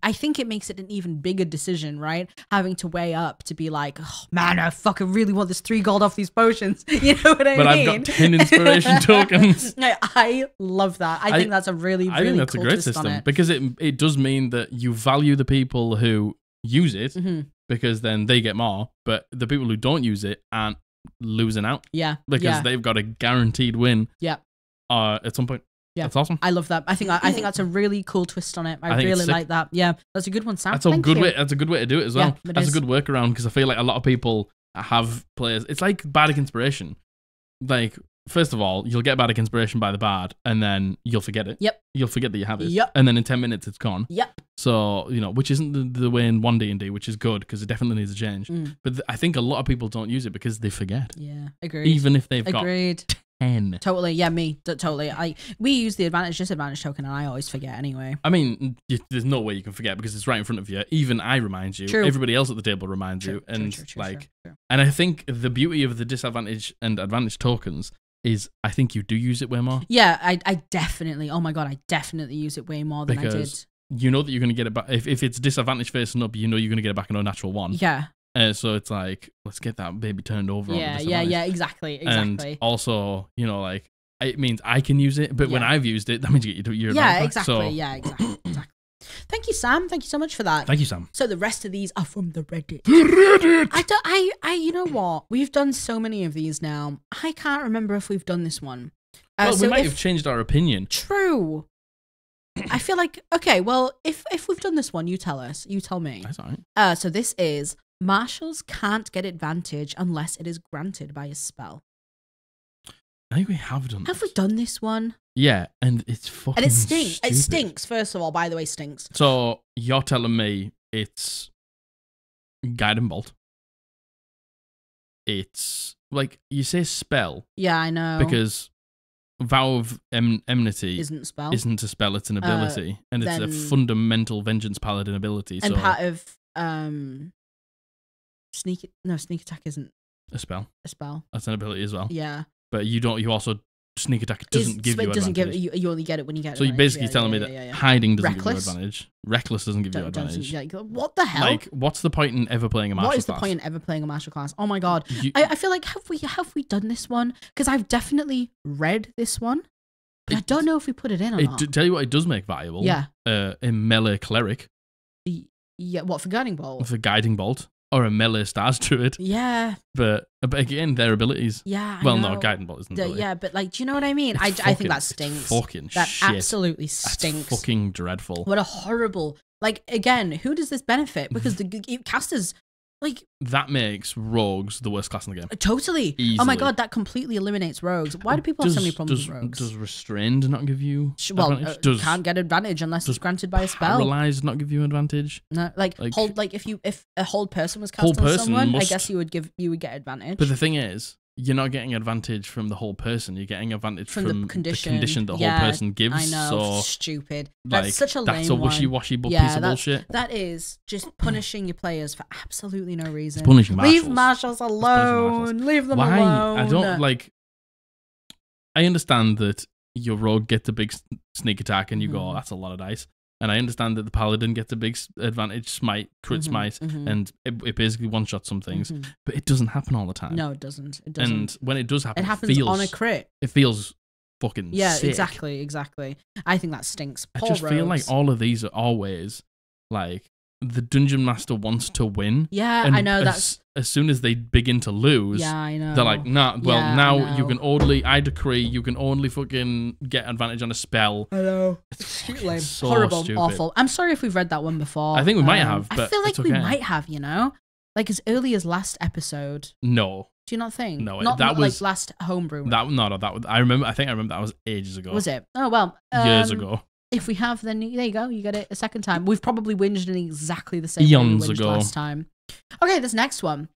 I think it makes it an even bigger decision, right? Having to weigh up to be like, oh man, I fucking really want this 3 gold off these potions. You know what I mean? But I've got 10 inspiration tokens. I love that. I think that's a really I think that's cool a great system, because it does mean that you value the people who use it, because then they get more, but the people who don't use it aren't losing out. Yeah. Because they've got a guaranteed win. Yeah. At some point. Yeah. That's awesome. I love that. I think that's a really cool twist on it. I really like that. Yeah, that's a good one, Sam. That's a good way to do it as well. Yeah, that's a good workaround, because I feel like a lot of people have players. It's like bardic inspiration. Like, first of all, you'll get bardic inspiration by the bard, and then you'll forget it. Yep. You'll forget that you have it. Yep. And then in 10 minutes, it's gone. Yep. So, which isn't the way in 1 D&D, which is good, because it definitely needs a change. But I think a lot of people don't use it because they forget. Yeah, agreed. Even if they've got 10. Totally, yeah, me, totally. We use the advantage-disadvantage token, and I always forget anyway. I mean, there's no way you can forget, because it's right in front of you. Even I remind you. True. Everybody else at the table reminds you. And true. And I think the beauty of the disadvantage and advantage tokens is, I think you do use it way more. Yeah, I definitely. Oh my god, I definitely use it way more than I did. You know that you're going to get it back. If it's disadvantage facing up, you know you're going to get it back in a natural 1. Yeah. So it's like, let's get that baby turned over. Yeah, exactly. And also, it means I can use it, but when I've used it, that means you get your exactly. So, exactly. Thank you, Sam. Thank you so much for that. Thank you, Sam. So the rest of these are from the Reddit. The Reddit. You know what? We've done so many of these now. I can't remember if we've done this one. We might have changed our opinion. True. I feel like, okay, well, if we've done this one, you tell us. You tell me. That's all right. So this is, marshals can't get advantage unless it is granted by a spell. I think we have done Have we done this one? Yeah, and it's fucking And it stinks. stupid. It stinks, first of all, by the way, stinks. So, you're telling me it's Guiding Bolt. It's, like, you say spell. Yeah, I know. Because Vow of Enmity isn't a spell, it's an ability. And it's a fundamental Vengeance Paladin ability. And part of Sneak Attack isn't a spell. That's an ability as well. Yeah. But you also, Sneak Attack doesn't give you advantage. You only get it when you get it. So you're basically telling me that hiding doesn't give you advantage. Reckless doesn't give you advantage. What the hell? Like, what's the point in ever playing a martial class? What is the point in ever playing a martial class? Oh my god. I feel like, have we done this one? Because I've definitely read this one. But I don't know if we put it in or not. Tell you what it does make valuable. Yeah. A melee cleric. Yeah, what, for Guiding Bolt? For Guiding Bolt. Or a melee Stars Druid. Yeah. But again, their abilities. Yeah, Well, no, Guiding Bolt isn't. Yeah, but like, do you know what I mean? I think that stinks. Fucking that shit. Absolutely stinks. That's fucking dreadful. What a horrible... Like, again, who does this benefit? Because the casters... Like, that makes rogues the worst class in the game. Totally. Easily. Oh my god, that completely eliminates rogues. Why do people have so many problems with rogues? Does restrained not give you advantage? Can't get advantage unless it's granted by a spell. Paralyzed not give you advantage? No, if a hold person was cast on someone, I guess you would get advantage. But the thing is, you're not getting advantage from the whole person. You're getting advantage from the condition the whole person gives. I know. So, stupid. That's such a lame That's a wishy-washy piece of bullshit. That is just punishing your players for absolutely no reason. It's punishing marshals. Leave marshals alone. Leave them alone. Why? I don't like... I understand that your rogue gets a big sneak attack and you go, that's a lot of dice. And I understand that the paladin gets a big advantage smite, crit smite, and it basically one-shots some things. But it doesn't happen all the time. No, it doesn't. And when it does happen, it happens on a crit. It feels fucking sick. Exactly. I think that stinks. I just feel like all of these are always like the dungeon master wants to win. Yeah, and I know. As soon as they begin to lose, I know. They're like, nah. Well, now you can only. I decree you can only fucking get advantage on a spell. I know. It's so horrible, stupid. Awful. I'm sorry if we've read that one before. I think we might have. But I feel like it's okay. we might have. You know, like as early as last episode. No. Do you not think? No, not was like last homebrew. I remember. I think I remember that was ages ago. Was it? Oh well. Years ago. If we have, then there you go. You get it a second time. We've probably whinged in exactly the same Eons way we whinged ago. last time. Okay, this next one.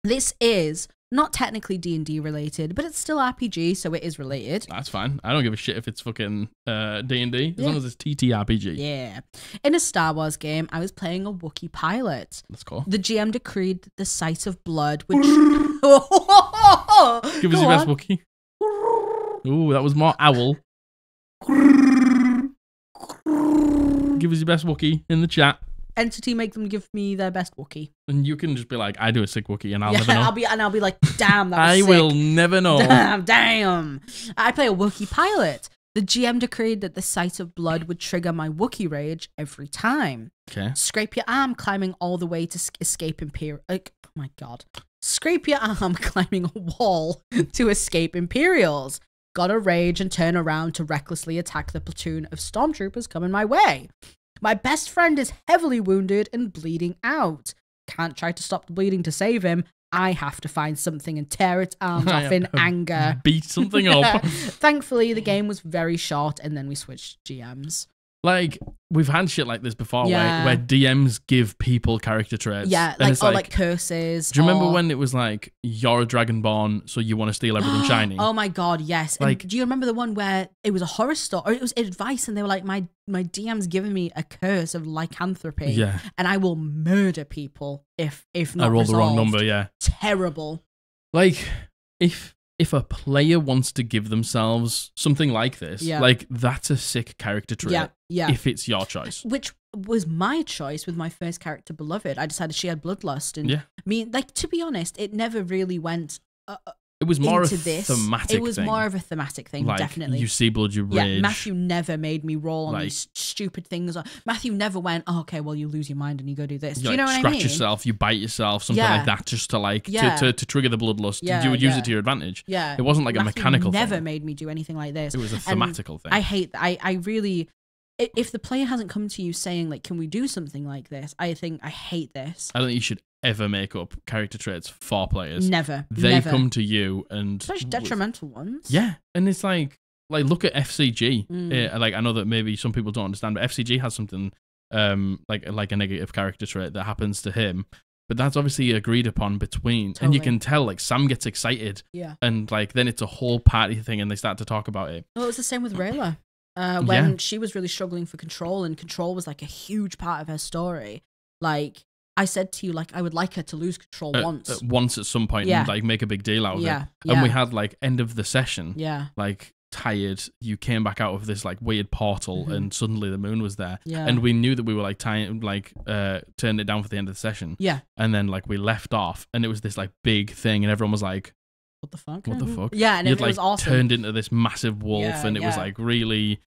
This is Not technically D&D related, but it's still RPG, so it is related. That's fine. I don't give a shit if it's fucking D&D, as long as it's TTRPG. Yeah. In a Star Wars game, I was playing a Wookiee pilot. That's cool. The GM decreed the sight of blood, which... Give us your best Wookiee. Ooh, that was more owl. Give us your best Wookiee in the chat. Entity, make them give me their best Wookiee. And you can just be like, I do a sick Wookiee and I'll never know. I'll be like, damn, that was I sick. will never know. Damn. I play a Wookiee pilot. The GM decreed that the sight of blood would trigger my Wookiee rage every time. Okay. Scrape your arm climbing all the way to escape Imperial... oh my God. Scrape your arm climbing a wall to escape Imperials. Gotta rage and turn around to recklessly attack the platoon of stormtroopers coming my way. My best friend is heavily wounded and bleeding out. Can't try to stop the bleeding to save him. I have to find something and tear its arms off in anger. Beat something up. Thankfully, the game was very short and then we switched GMs. Like, we've had shit like this before where DMs give people character traits. Yeah, like curses. Do you remember when it was like, you're a Dragonborn, so you want to steal everything shiny? Oh my God, yes. Like, and do you remember the one where it was a horror story, or it was advice, and they were like, my DM's giving me a curse of lycanthropy, and I will murder people if not I rolled resolved. the wrong number, yeah. Terrible. Like, if a player wants to give themselves something like this, like, that's a sick character trait. Yeah. If it's your choice. Which was my choice with my first character, Beloved. I decided she had bloodlust. And I mean, like, to be honest, it never really went it was more into a this. Thematic It was thing. more of a thematic thing, like, definitely. You see blood, you rage. Yeah, Matthew never made me roll on these stupid things. Matthew never went, oh, okay, well, you lose your mind and you go do this. Do you know what I mean? Scratch yourself, you bite yourself, something like that, just to like to trigger the bloodlust. You would use it to your advantage. Yeah. It wasn't like Matthew a mechanical thing. Never made me do anything like this. It was a thematical thing. I hate that. I really... If the player hasn't come to you saying, like, can we do something like this? I hate this. I don't think you should ever make up character traits for players. Never. They come to you and... Such detrimental ones. Yeah. And it's like look at FCG. Like, I know that maybe some people don't understand, but FCG has something like a negative character trait that happens to him. But that's obviously agreed upon between. Totally. And you can tell, like, Sam gets excited. Yeah. And, like, then it's a whole party thing and they start to talk about it. Well, it was the same with Rayla. When she was really struggling for control, and control was like a huge part of her story. Like, I said to you, like, I would like her to lose control once. Once at some point and like make a big deal out of it. And we had like end of the session. Yeah. Like, tired, you came back out of this like weird portal and suddenly the moon was there. Yeah. And we knew that we were like turning it down for the end of the session. Yeah. And then like we left off and it was this like big thing and everyone was like, what the fuck? What the fuck? Yeah, and it was awesome. Turned into this massive wolf and it was like really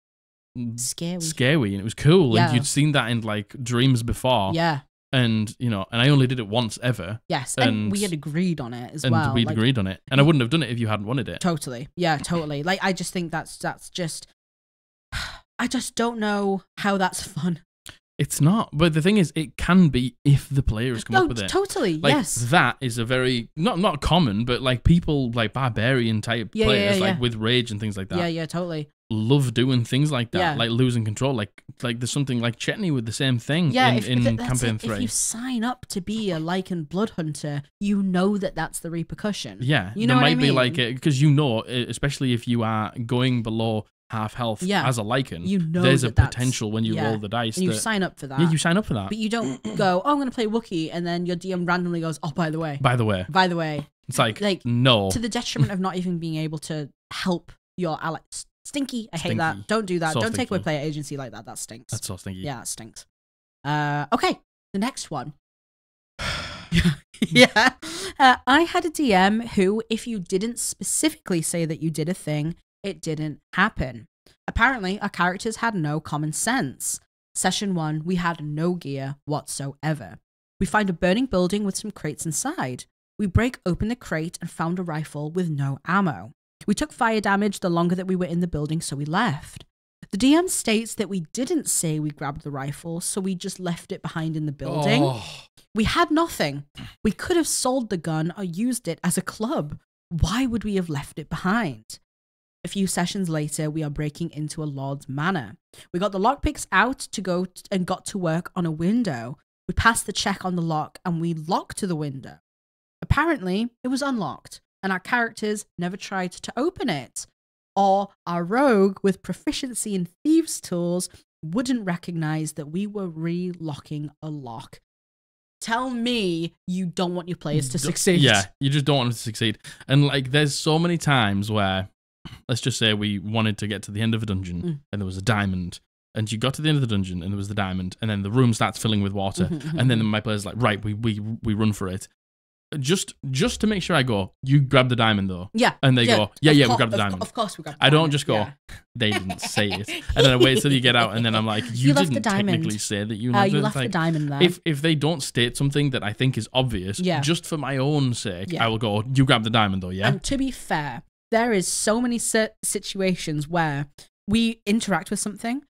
scary and it was cool. And you'd seen that in like dreams before. Yeah. And, you know, and I only did it once ever. Yes, and we had agreed on it as well. And we'd agreed on it. And I wouldn't have done it if you hadn't wanted it. Totally. Yeah, totally. Like, I just think that's just... I just don't know how that's fun. It's not. But the thing is, it can be if the player has come up with it. Totally, like, yes. That is a very... Not common, but, like, people, like, barbarian type players, like, with rage and things like that. Yeah, totally. Love doing things like that, like losing control. Like there's something like Chetney with the same thing in Campaign 3. If you sign up to be a Lycan blood hunter, you know that's the repercussion. Yeah, you know what I mean? There might be like, because you know, especially if you are going below half health as a Lycan, you know there's a potential when you roll the dice. And you sign up for that. Yeah, you sign up for that. But you don't go, oh, I'm going to play Wookiee, and then your DM randomly goes, oh, by the way. It's like no. To the detriment of not even being able to help your allies. Stinky. I hate that. Don't do that. Don't take away player agency like that. That stinks. That's so stinky. Yeah, it stinks. Okay, the next one. Yeah. I had a DM who, if you didn't specifically say that you did a thing, it didn't happen. Apparently, our characters had no common sense. Session 1, we had no gear whatsoever. We find a burning building with some crates inside. We break open the crate and found a rifle with no ammo. We took fire damage the longer that we were in the building, so we left. The DM states that we didn't say we grabbed the rifle, so we just left it behind in the building. Oh. We had nothing. We could have sold the gun or used it as a club. Why would we have left it behind? A few sessions later, we are breaking into a Lord's Manor. We got the lockpicks out to go and got to work on a window. We passed the check on the lock and we locked the window. Apparently, it was unlocked, and our characters never tried to open it. Or our rogue with proficiency in thieves' tools wouldn't recognize that we were relocking a lock. Tell me you don't want your players to succeed. Yeah, you just don't want them to succeed. And like, there's so many times where, let's just say we wanted to get to the end of a dungeon and there was a diamond, and you got to the end of the dungeon and there was the diamond, and then the room starts filling with water, and then my player's like, right, we run for it. Just to make sure I go, you grab the diamond though. Yeah. And they go, we grabbed the diamond. Of course we grabbed the diamond. I don't just go, they didn't say it. And then I wait till you get out, and then I'm like, you didn't technically say that you left it. You left the diamond there. If they don't state something that I think is obvious, just for my own sake, I will go, you grab the diamond though, yeah? And to be fair, there is so many situations where we interact with something,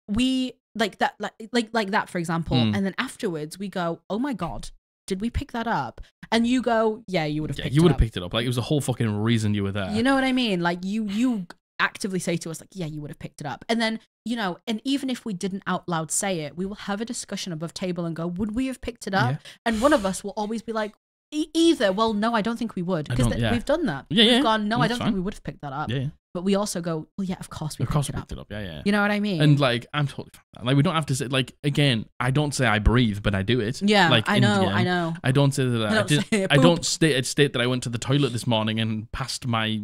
we like that, for example, and then afterwards we go, oh my God, did we pick that up? And you go, yeah, you would have picked it up. You would have picked it up. Like, it was the whole fucking reason you were there. You know what I mean? Like, you actively say to us, like, yeah, you would have picked it up. And then, you know, and even if we didn't out loud say it, we will have a discussion above table and go, would we have picked it up? Yeah. And one of us will always be like, either, well, no, I don't think we would. Because we've done that. We've gone, no, I don't think we would have picked that up. Yeah. But we also go, well, yeah, of course we picked it up. Yeah. You know what I mean? And like, I'm totally fine with that. Like, we don't have to say, like, again, I don't say I breathe, but I do it. Yeah, like, I know. I don't say that. I don't state that I went to the toilet this morning and passed my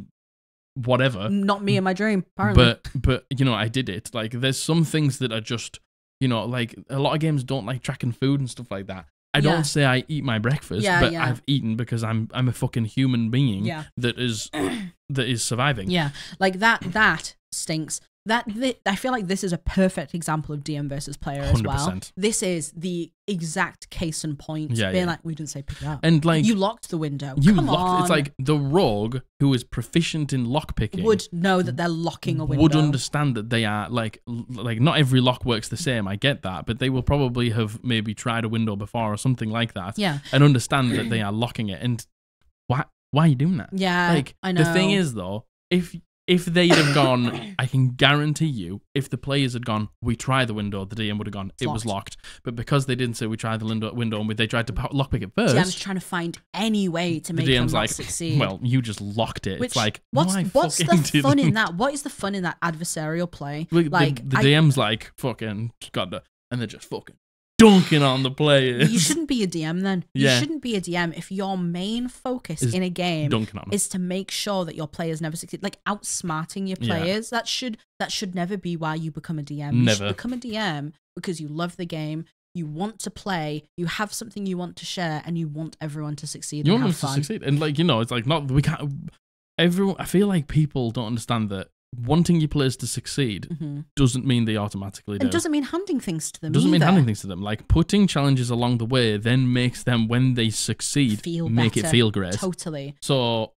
whatever. Not me in my dream, apparently. But you know, I did it. Like, there's some things that are just, you know, like, a lot of games don't like tracking food and stuff like that. I don't say I eat my breakfast, but I've eaten because I'm a fucking human being that is surviving. Yeah, like that stinks. I feel like this is a perfect example of DM versus player 100%. As well. This is the exact case in point. Being like, we didn't say pick it up. And like, you locked the window. Come on. It's like the rogue who is proficient in lockpicking would know that they're locking a window. Would understand that they are like not every lock works the same. I get that, but they will probably have maybe tried a window before or something like that. Yeah. And understand that they are locking it. And why are you doing that? Yeah. Like, I know. The thing is though, if they'd have gone, I can guarantee you, if the players had gone, we try the window, the DM would have gone, it was locked. But because they didn't say we tried the window and they tried to lockpick it first, DM's trying to find any way to make them not succeed. Well, you just locked it. Which, it's like, what's the fun in that? What is the fun in that adversarial play? Like the DM's like, fucking, and they're just fucking dunking on the players. You shouldn't be a DM then. You shouldn't be a DM if your main focus in a game is to make sure that your players never succeed. Like, outsmarting your players. That should never be why you become a DM. You should become a DM because you love the game, you want to play, you have something you want to share, and you want everyone to succeed. You want them to succeed. And like, you know, it's like, not, we can't, everyone, I feel like people don't understand that wanting your players to succeed doesn't mean they automatically do. It doesn't mean handing things to them. Mean handing things to them. Like, putting challenges along the way then makes them, when they succeed, make it feel great. Totally. So,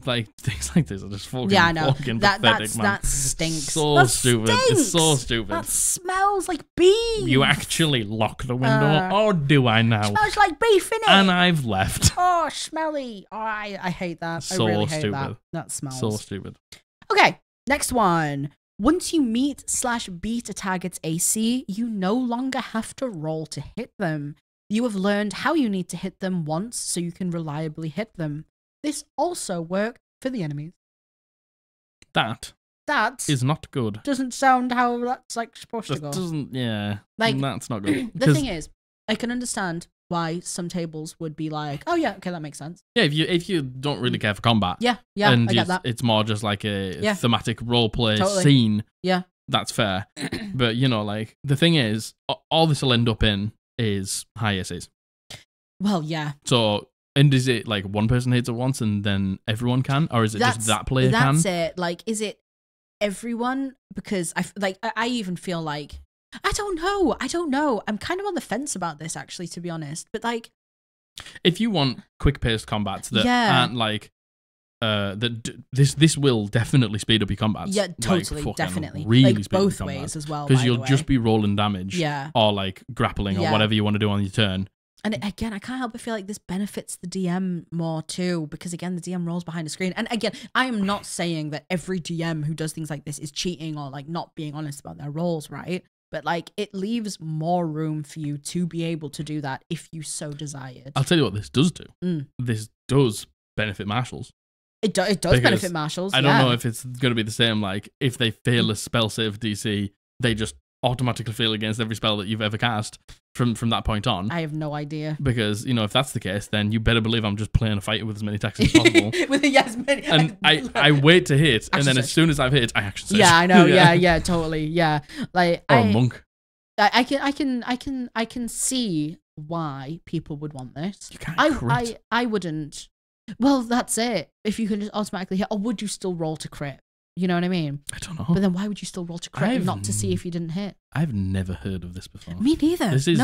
like, things like this are just fucking fucking pathetic, man. That stinks. So stupid. It's so stupid. That smells like beef. You actually lock the window, or do I now? Smells like beef, innit? And I've left. Oh, smelly. Oh, I hate that. So I really hate stupid. that. That smells. So stupid. Okay. Next one. Once you meet/beat a target's AC, you no longer have to roll to hit them. You have learned how you need to hit them once so you can reliably hit them. This also worked for the enemies. That is not good. Doesn't sound how that's like supposed to go. Doesn't, like, that's not good. The thing is, I can understand why some tables would be like, oh yeah, okay, that makes sense. Yeah, if you don't really care for combat, and I get that. It's more just like a thematic role play scene. Yeah, that's fair. But you know, like, the thing is, all this will end up in is high ACs. Well, yeah. So, and is it like one person hits it once and then everyone can, or is it just that player can? That's it. Like, is it everyone? Because I even feel like, I don't know. I'm kind of on the fence about this, actually, to be honest. But like, if you want quick-paced combats that aren't like, this will definitely speed up your combats. Yeah, totally, like, definitely. Really like, speed both up your ways combats, as well. Because you'll just be rolling damage, or like grappling, or whatever you want to do on your turn. And again, I can't help but feel like this benefits the DM more too, because again, the DM rolls behind the screen. And again, I am not saying that every DM who does things like this is cheating or like not being honest about their roles, right? but like it leaves more room for you to be able to do that if you so desired. I'll tell you what this does do. This does benefit marshals. It does benefit marshals. I don't know if it's going to be the same. Like if they fail a spell save DC, they just automatically fail against every spell that you've ever cast from that point on. I have no idea. Because, if that's the case, then you better believe I'm just playing a fighter with as many attacks as possible. Many. And I wait to hit, and then as soon as I've hit, I action surge. Yeah, I know. Yeah, totally. Yeah. Like or a monk. I can see why people would want this. You can't crit. I wouldn't. Well, that's it. If you can just automatically hit, or would you still roll to crit? You know what I mean? I don't know. But then why would you still roll to crit and not to see if you didn't hit? I've never heard of this before. Me neither. This is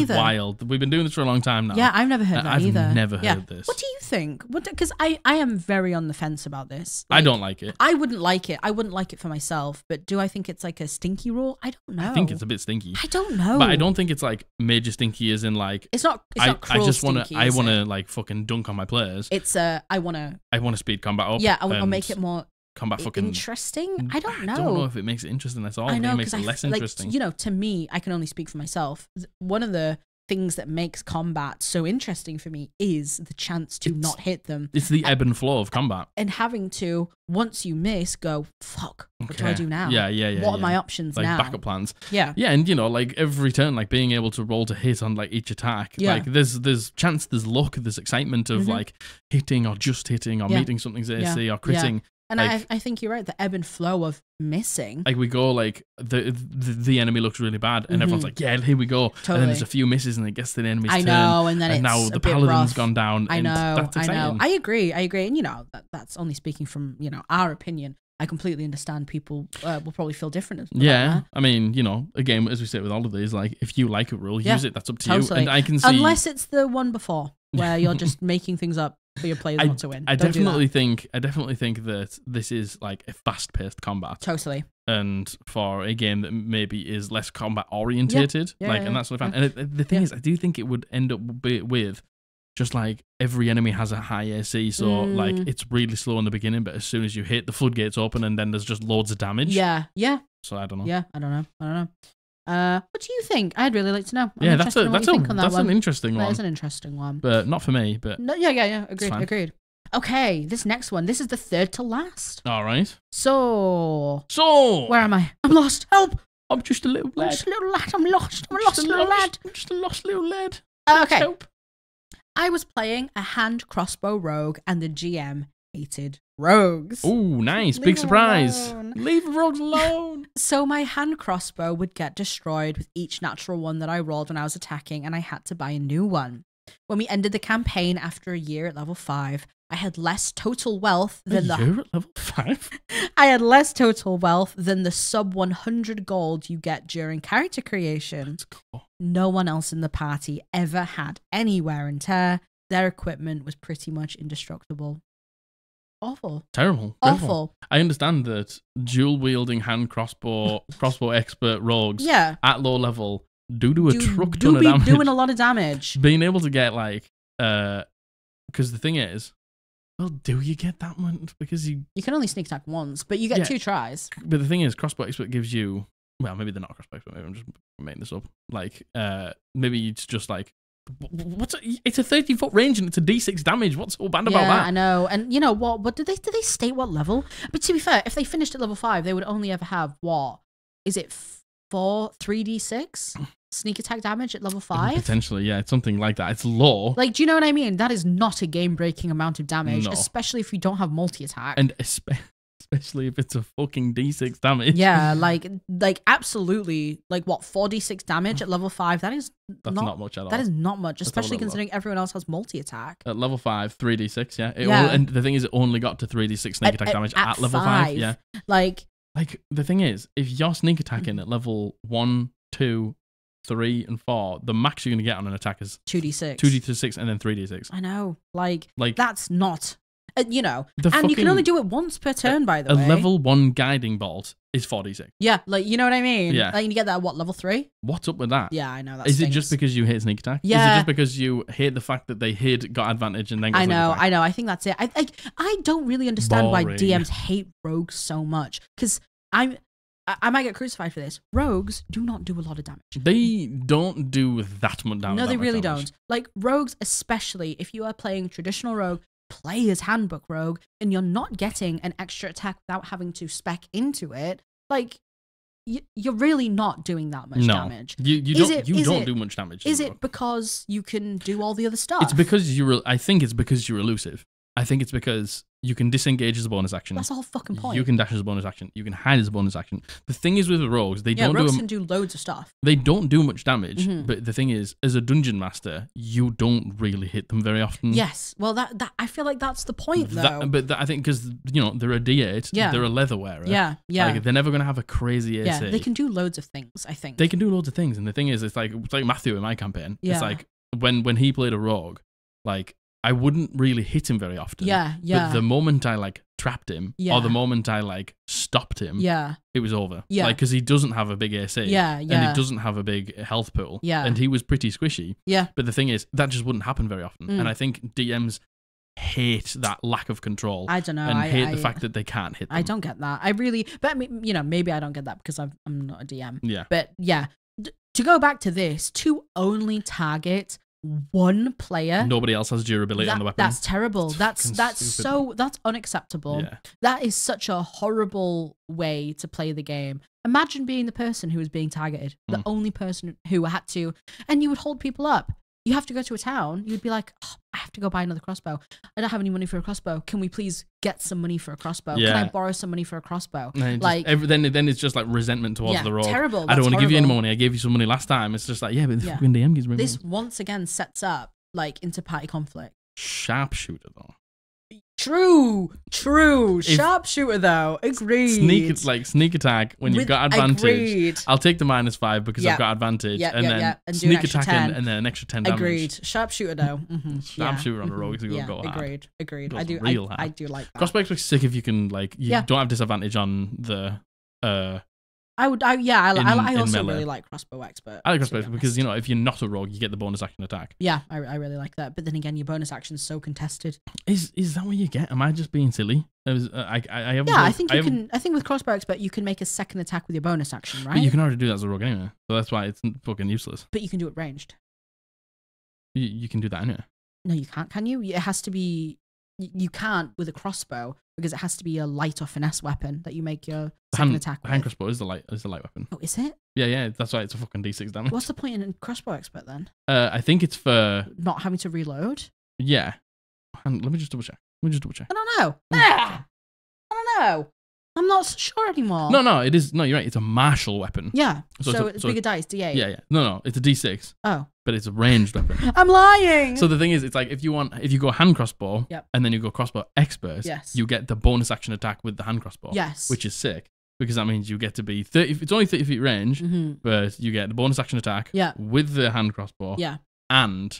wild. We've been doing this for a long time now. Yeah, I've never heard that either. I've never heard this. What do you think? Because I am very on the fence about this. Like, I don't like it. I wouldn't like it. I wouldn't like it for myself. But do I think it's like a stinky rule? I don't know. I think it's a bit stinky. I don't know. But I don't think it's like major stinky as in like... It's not cruel stinky, I want to like fucking dunk on my players. It's I want to speed combat up. Yeah, I want to make it more... combat fucking interesting. I don't know. I don't know if it makes it interesting at all. I know, it makes it less interesting. To me, I can only speak for myself. One of the things that makes combat so interesting for me is the chance to not hit them. It's the ebb and flow of combat. And having to, once you miss, go, fuck, what do I do now? Yeah. What are my options now? Like backup plans. Yeah. Yeah, and like every turn, like being able to roll to hit on like each attack. Yeah. Like there's chance, there's luck, there's excitement of like hitting or just hitting or meeting something's AC or critting. Yeah. And like, I think you're right. The ebb and flow of missing. Like we go like the enemy looks really bad, and everyone's like, yeah, here we go. Totally. And then there's a few misses, and it gets to the enemy's turn. I know, and then it's now the a bit paladin's rough. gone down. I and know, that's exciting. I know. I agree, and that's only speaking from our opinion. I completely understand people will probably feel different. Yeah, I mean, again, as we say with all of these, like if you like a rule, use it. That's up to you. And I can see, unless it's the one before where you're just making things up for your players not to win. I definitely think that this is like a fast-paced combat. Totally. And for a game that maybe is less combat orientated, and that sort of fun. And the thing is, I do think it would end up with just like every enemy has a high AC, so like it's really slow in the beginning, but as soon as you hit, the floodgates open, and then there's just loads of damage. Yeah. So I don't know. Yeah, I don't know. What do you think? I'd really like to know. That's an interesting one. That is an interesting one, but not for me. But no, yeah. Agreed. Okay, this next one. This is the third to last. All right. So where am I? I'm lost. Help! I'm just a little lad. I'm lost. I'm a lost little lad. I'm just a lost little lad. Okay. Help. I was playing a hand crossbow rogue, and the GM hated rogues. Oh, nice. Big surprise. Leave rogues alone. So my hand crossbow would get destroyed with each natural one that I rolled when I was attacking, and I had to buy a new one. When we ended the campaign after a year at level 5, I had less total wealth than at level 5? I had less total wealth than the sub 100 gold you get during character creation. That's cool. No one else in the party ever had any wear and tear. Their equipment was pretty much indestructible. Awful. Terrible. Awful. I understand that dual-wielding hand crossbow expert rogues at low level do a truck ton of damage. Doing a lot of damage. Being able to get like, because the thing is, well, do you get that much? Because you can only sneak attack once, but you get 2 tries. But the thing is, crossbow expert gives you, well, maybe they're not crossbow expert. Maybe I'm just making this up. Like, maybe it's just like, it's a 30-foot range and it's a D6 damage. What's so bad about that? Yeah, I know. And you know what did they state what level? But to be fair, if they finished at level 5, they would only ever have what? Is it 3d6 sneak attack damage at level 5? Potentially, yeah. It's something like that. It's low. Like, do you know what I mean? That is not a game-breaking amount of damage, especially if you don't have multi-attack. And especially if it's a fucking D6 damage. Yeah, like absolutely. Like, what, 4d6 damage at level 5? That's not much at all. That is not much, especially considering everyone else has multi-attack. At level 5, 3d6, yeah. And the thing is, it only got to 3d6 sneak attack damage at level 5. Yeah. Like, the thing is, if you're sneak attacking at level 1, 2, 3, and 4, the max you're going to get on an attack is 2d6. 2d6 and then 3d6. I know. Like that's not... and you can only do it once per turn, by the way. A level 1 guiding bolt is 4d6. Yeah, like, you know what I mean? Yeah. Like, you get that at what, level 3? What's up with that? Yeah, I know. Is it just because you hate sneak attack? Yeah. Is it just because you hate the fact that they got advantage and then got I know. I think that's it. I don't really understand why DMs hate rogues so much. Because I might get crucified for this. Rogues do not do a lot of damage. They don't do that much damage. No, they really don't. Like rogues, especially if you are playing traditional rogue, player's handbook rogue, and you're not getting an extra attack without having to spec into it, like you're really not doing that much damage. You don't do much damage. Is it because you can do all the other stuff? It's because I think it's because you're elusive. I think it's because you can disengage as a bonus action. That's the whole fucking point. You can dash as a bonus action. You can hide as a bonus action. The thing is with the rogues, rogues can do loads of stuff. They don't do much damage, but the thing is, as a dungeon master, you don't really hit them very often. Yes, well, that I feel like that's the point, though. I think because they're a D8, they're a leather wearer. Yeah. Like, they're never going to have a crazy AC. Yeah, they can do loads of things. I think they can do loads of things, and the thing is, it's like Matthew in my campaign. Yeah. It's like when he played a rogue, like. I wouldn't really hit him very often. Yeah. But the moment I like trapped him, or the moment I like stopped him, it was over. Yeah. Like because he doesn't have a big AC. And he doesn't have a big health pool. Yeah. And he was pretty squishy. Yeah. But the thing is, that just wouldn't happen very often. And I think DMs hate that lack of control. I don't know. And hate the fact that they can't hit them. I don't get that. I really, but maybe I don't get that because I'm not a DM. Yeah. But yeah, to go back to this, to only target one player, nobody else has durability on the weapon. That's terrible. That's unacceptable. Yeah. That is such a horrible way to play the game. Imagine being the person who was being targeted, the only person who had to, and you would hold people up. You have to go to a town. You'd be like, I have to go buy another crossbow. I don't have any money for a crossbow. Can we please get some money for a crossbow? Yeah. Can I borrow some money for a crossbow? Then it's just like resentment towards the rogue. Terrible. I don't want to give you any money. I gave you some money last time. It's just like, but the fucking DM gives me this once again sets up like inter-party conflict. Sharpshooter though. True. Sharpshooter though. Agreed. Sneak attack when you've got advantage. Agreed. I'll take the -5 because I've got advantage. And sneak attack and then an extra 10 damage. Agreed. Sharpshooter though. Sharpshooter on a rogue is a good go. Agreed. I do like that. Crossbow expert sick if you can don't have disadvantage on the I also melee. really like crossbow expert. I like crossbow expert because if you're not a rogue, you get the bonus action attack. Yeah, I really like that. But then again, your bonus action is so contested. Is that what you get? Am I just being silly? I think with crossbow expert you can make a second attack with your bonus action, right? But you can already do that as a rogue anyway, so that's why it's fucking useless. But you can do it ranged. You can do that anyway. No, you can't. Can you? It has to be. You can't with a crossbow because it has to be a light or finesse weapon that you make your second attack with. Hand crossbow is the light weapon. Oh, is it? Yeah. That's why it's a fucking D6 damage. What's the point in crossbow expert then? I think it's for not having to reload. Yeah. Let me just double check. I don't know. I don't know. I'm not sure anymore. No, it is. No, you're right. It's a martial weapon. Yeah. So it's bigger dice, D8. Yeah. No, it's a D6. Oh. But it's a ranged weapon. I'm lying. So the thing is, it's like if you go hand crossbow, and then you go crossbow expert, you get the bonus action attack with the hand crossbow. Yes. Which is sick because that means you get to be 30. It's only 30 feet range, but you get the bonus action attack with the hand crossbow. Yeah. And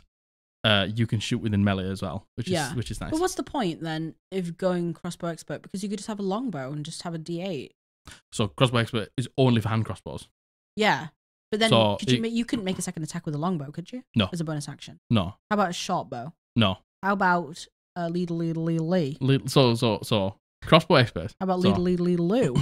you can shoot within melee as well, which is nice. But what's the point then if going crossbow expert? Because you could just have a longbow and just have a D8. So crossbow expert is only for hand crossbows. Yeah, but then you couldn't make a second attack with a longbow, could you? No. As a bonus action. No. How about a short bow? No. How about lee? So crossbow expert. How about lee?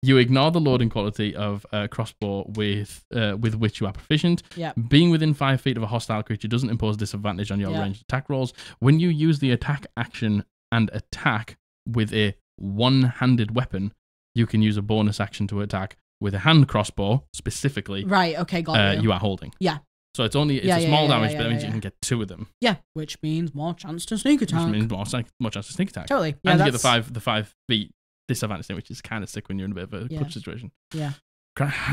You ignore the loading quality of a crossbow with which you are proficient. Yeah. Being within 5 feet of a hostile creature doesn't impose disadvantage on your ranged attack rolls. When you use the attack action and attack with a one-handed weapon, you can use a bonus action to attack with a hand crossbow specifically. Right. Okay. Got you. You are holding. Yeah. So it's a small damage, but that means you can get 2 of them. Yeah, which means more chance to sneak attack. Which means more chance to sneak attack. Totally. Yeah, and you get the 5 feet disadvantage thing, which is kind of sick when you're in a bit of a clutch situation. Yeah.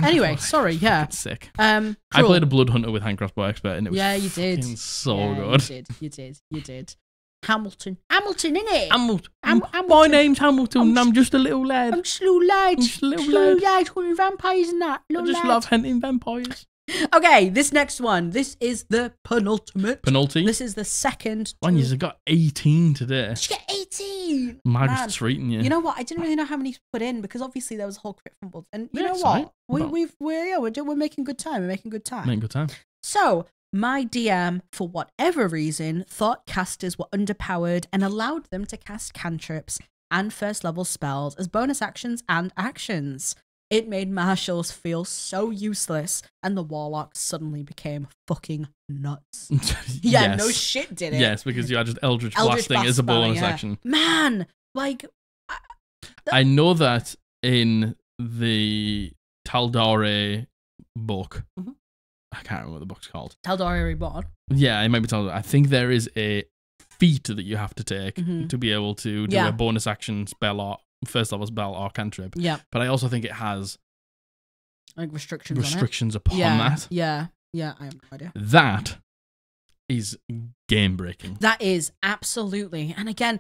Anyway, sorry. Yeah. It's sick. I played a blood hunter with hand crossbow expert, and it was you did. So good. You did. Hamilton, innit? Hamilton. My name's Hamilton, and I'm just a little lad. I'm just a little lad. Hunting vampires and that. I just love hunting vampires. Okay, this next one. This is the penultimate. This is the second. Man, you've got 18 today. Did you get 18? Mag's treating you. You know what? I didn't really know how many to put in because obviously there was a whole crit fumbles. And you know what? Right. We're making good time. Making good time. So my DM, for whatever reason, thought casters were underpowered and allowed them to cast cantrips and first level spells as bonus actions and actions. It made marshals feel so useless, and the warlocks suddenly became fucking nuts. Yeah, yes. No shit, did it? Yes, because you had just Eldritch Blasting as a bonus action. Man, like... I know that in the Tal'Dorei book, I can't remember what the book's called. Tal'Dorei Reborn? Yeah, it might be Tal'Dorei. I think there is a feat that you have to take to be able to do a bonus action spell or first level spell or cantrip. Yeah. But I also think it has like restrictions upon that. Yeah, I have no idea. That is game breaking. That is absolutely. And again,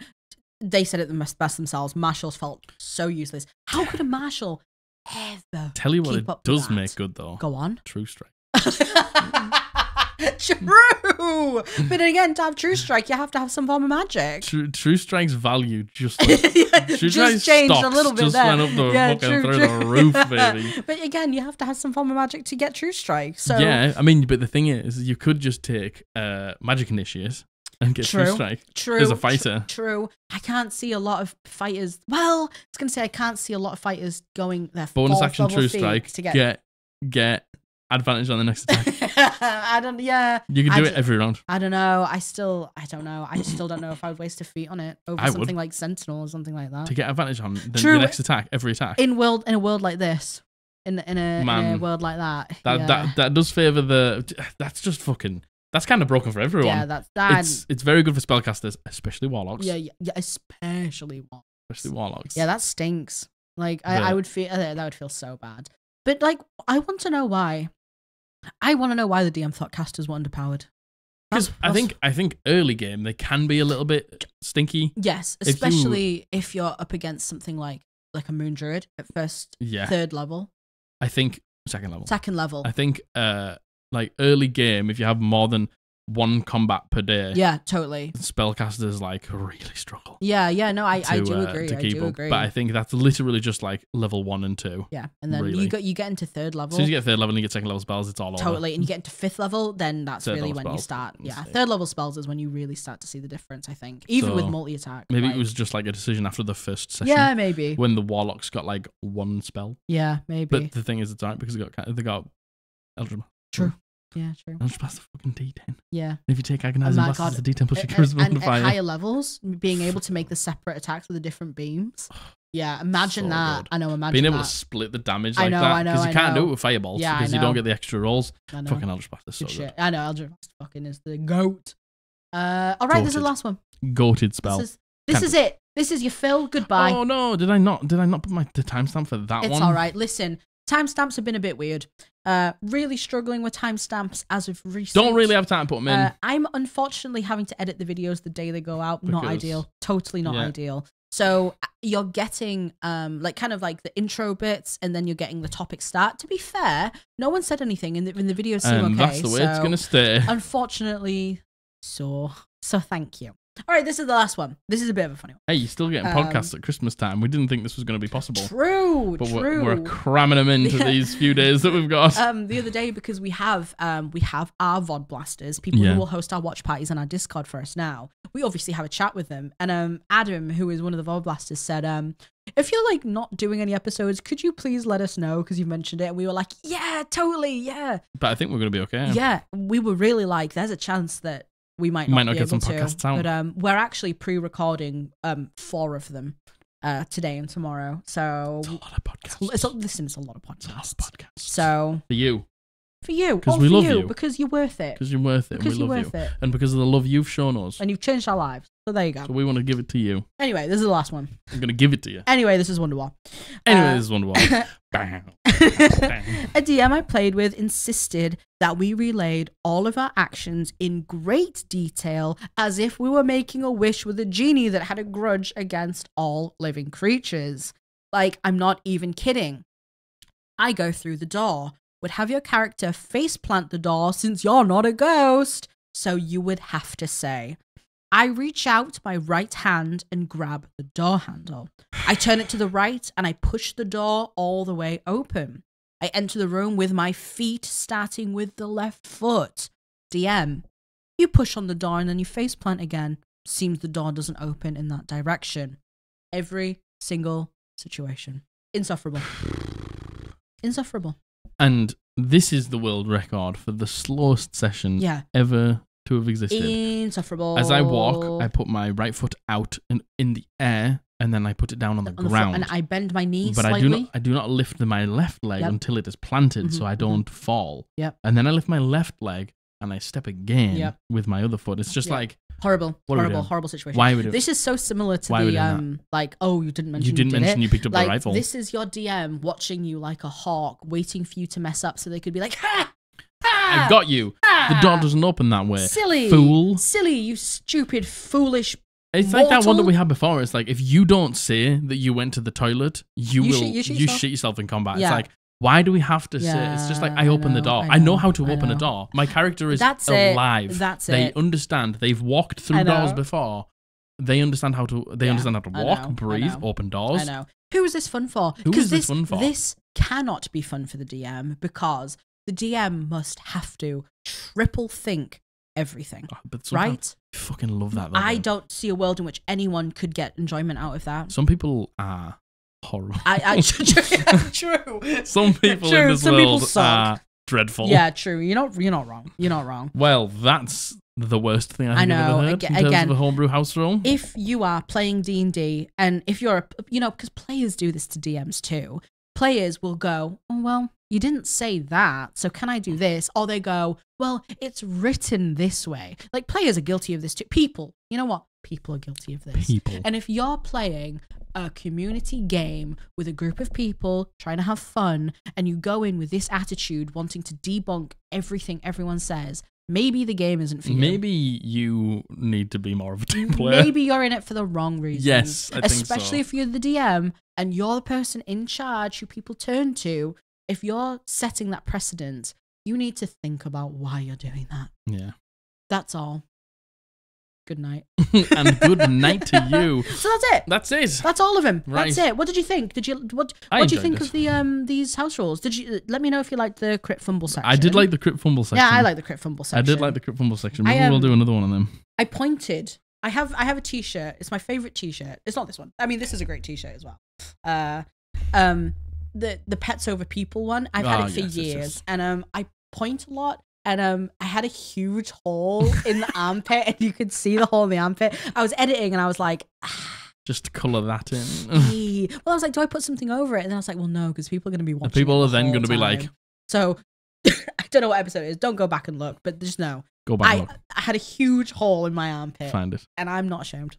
they said it the best themselves. Marshals felt so useless. How could a marshal ever? Tell you what it does make good though. Go on. True Strike. True, but again, to have True Strike, you have to have some form of magic. True Strike's value just like, just changed a little bit. Just there. Went up the fucking through the roof, baby. But again, you have to have some form of magic to get True Strike. So yeah, I mean, but the thing is, you could just take Magic Initiate and get True Strike. True, as a fighter. True. I can't see a lot of fighters. Well, I was gonna say I can't see a lot of fighters going their bonus action True Strike to get advantage on the next attack. I don't. Yeah, you can do it every round. I don't know. I don't know. I still don't know if I would waste a feat on it over something like Sentinel or something like that to get advantage on the next attack, every attack. In a world like this, in a world like that. That does favor the. That's just fucking. That's kind of broken for everyone. Yeah, that's it's very good for spellcasters, especially warlocks. Yeah, especially warlocks. Yeah, that stinks. Like I would feel that would feel so bad. But like, I want to know why. I want to know why the DM thought casters were underpowered. Because I think early game they can be a little bit stinky. Yes, especially if you're up against something like a Moon Druid at third level. I think second level. I think like early game, if you have more than one combat per day. Yeah, totally. Spellcasters like really struggle. Yeah, no, I do agree. I do agree. But I think that's literally just like level 1 and 2. Yeah, and then you get into third level. As soon as you get third level and you get second level spells, it's all over. Totally, and you get into fifth level, then that's really when you start. Yeah, third level spells is when you really start to see the difference. I think, even with multi attack. Maybe it was just like a decision after the first session. Yeah, maybe when the warlocks got like one spell. Yeah, maybe. But the thing is, it's alright because they got Eldritch. True. Yeah, true. Eldritch Blast the fucking D10. Yeah. And if you take Agonizing Blast as a D10 plus your charisma modifier. And at higher levels, being able to make the separate attacks with the different beams. Yeah, imagine that. Good. I know, imagine being able to split the damage like that. Because you can't do it with fireballs because you don't get the extra rolls. Fucking Eldritch Blast is so good. I know, Eldritch Blast fucking is the GOAT. Alright, this is the last one. Goated spell. This is it. This is your fill. Goodbye. Oh no, did I not put the timestamp for that one? It's alright. Listen. Timestamps have been a bit weird. Really struggling with timestamps as of recent. Don't really have time to put them in. I'm unfortunately having to edit the videos the day they go out. Not ideal. Totally not ideal. So you're getting like kind of like the intro bits, and then you're getting the topic start. To be fair, no one said anything, and the videos seem okay. That's the way it's gonna stay. Unfortunately, so thank you. All right, this is the last one. This is a bit of a funny one. Hey, you're still getting podcasts at Christmas time. We didn't think this was going to be possible. True, but we're cramming them into these few days that we've got. The other day, because we have our VOD blasters, people who will host our watch parties on our Discord for us now. We obviously have a chat with them, and Adam, who is one of the VOD blasters, said, if you're like not doing any episodes, could you please let us know because you've mentioned it? And we were like, yeah, totally, yeah. But I think we're going to be okay. Yeah, we were really like, there's a chance that we might not be get some able podcasts to, out. But we're actually pre-recording 4 of them today and tomorrow. So it's a lot of podcasts. It's a lot of podcasts. So for you, because we love you, because you're worth it. Because you're worth it. Because we love you, and because of the love you've shown us, and you've changed our lives. So there you go. So we want to give it to you. Anyway, this is the last one. I'm gonna give it to you. Anyway, this is Wonderwall. Bang. A DM I played with insisted that we relayed all of our actions in great detail as if we were making a wish with a genie that had a grudge against all living creatures. Like, I'm not even kidding. I go through the door. Would have your character faceplant the door since you're not a ghost. So you would have to say, I reach out my right hand and grab the door handle. I turn it to the right and I push the door all the way open. I enter the room with my feet starting with the left foot. DM, you push on the door and then you faceplant again. Seems the door doesn't open in that direction. Every single situation. Insufferable. Insufferable. And this is the world record for the slowest session ever to have existed. Insufferable. As I walk, I put my right foot out in the air, and then I put it down on the ground. And I bend my knee but slightly. I do not lift my left leg until it is planted, so I don't fall. Yep. And then I lift my left leg, and I step again with my other foot. It's just like... Horrible situation. Why would this is so similar to the like, oh, you didn't mention you picked up the rifle. This is your DM watching you like a hawk, waiting for you to mess up so they could be like, ha! Ha! I've got you. The door doesn't open that way. Silly. Fool. Silly, you stupid, foolish It's like that one that we had before. It's like, if you don't say that you went to the toilet, you shit yourself in combat. Yeah. It's like, why do we have to say? It's just like, I open the door. I know how to open a door. My character is alive. They understand. They've walked through doors before. They understand how to. They understand how to walk, breathe, open doors. I know. Who is this fun for? Who is this fun for? This cannot be fun for the DM because the DM must have to triple think everything. Right? I fucking love that. Though, I don't see a world in which anyone could get enjoyment out of that. Some people are horrible. True. Some people in this world are dreadful. Yeah, true. You're not wrong. You're not wrong. Well, that's the worst thing I've ever heard in terms of a homebrew house rule. If you are playing D&D, and if you're, because players do this to DMs too, players will go, oh, well, you didn't say that, so can I do this? Or they go, well, it's written this way. Like, players are guilty of this too. People, you know what? People are guilty of this. And if you're playing a community game with a group of people trying to have fun, and you go in with this attitude, wanting to debunk everything everyone says, maybe the game isn't for you. Maybe you need to be more of a team player. Maybe you're in it for the wrong reasons. Yes, I think so. Especially if you're the DM and you're the person in charge who people turn to. If you're setting that precedent, you need to think about why you're doing that. Yeah. That's all. Good night. And good night to you. So that's it. That's it. That's all of them. Right. That's it. What did you think? What do you think of these house rules? Did you let me know if you liked the crit fumble section? I did like the crit fumble section. Yeah, I like the crit fumble section. I did like the crit fumble section. Maybe we'll do another one of them. I pointed. I have a t-shirt. It's my favorite t-shirt. It's not this one. I mean, this is a great t-shirt as well. The pets over people one. I've had it for years, and I point a lot. And I had a huge hole in the armpit, and you could see the hole in the armpit. I was editing, and I was like, just colour that in. Well, I was like, do I put something over it? And then I was like, well, no, because people are going to be watching. People are then going to be like, so I don't know what episode it is. Don't go back and look, but just know. Go back and look. I had a huge hole in my armpit. Find it. And I'm not ashamed.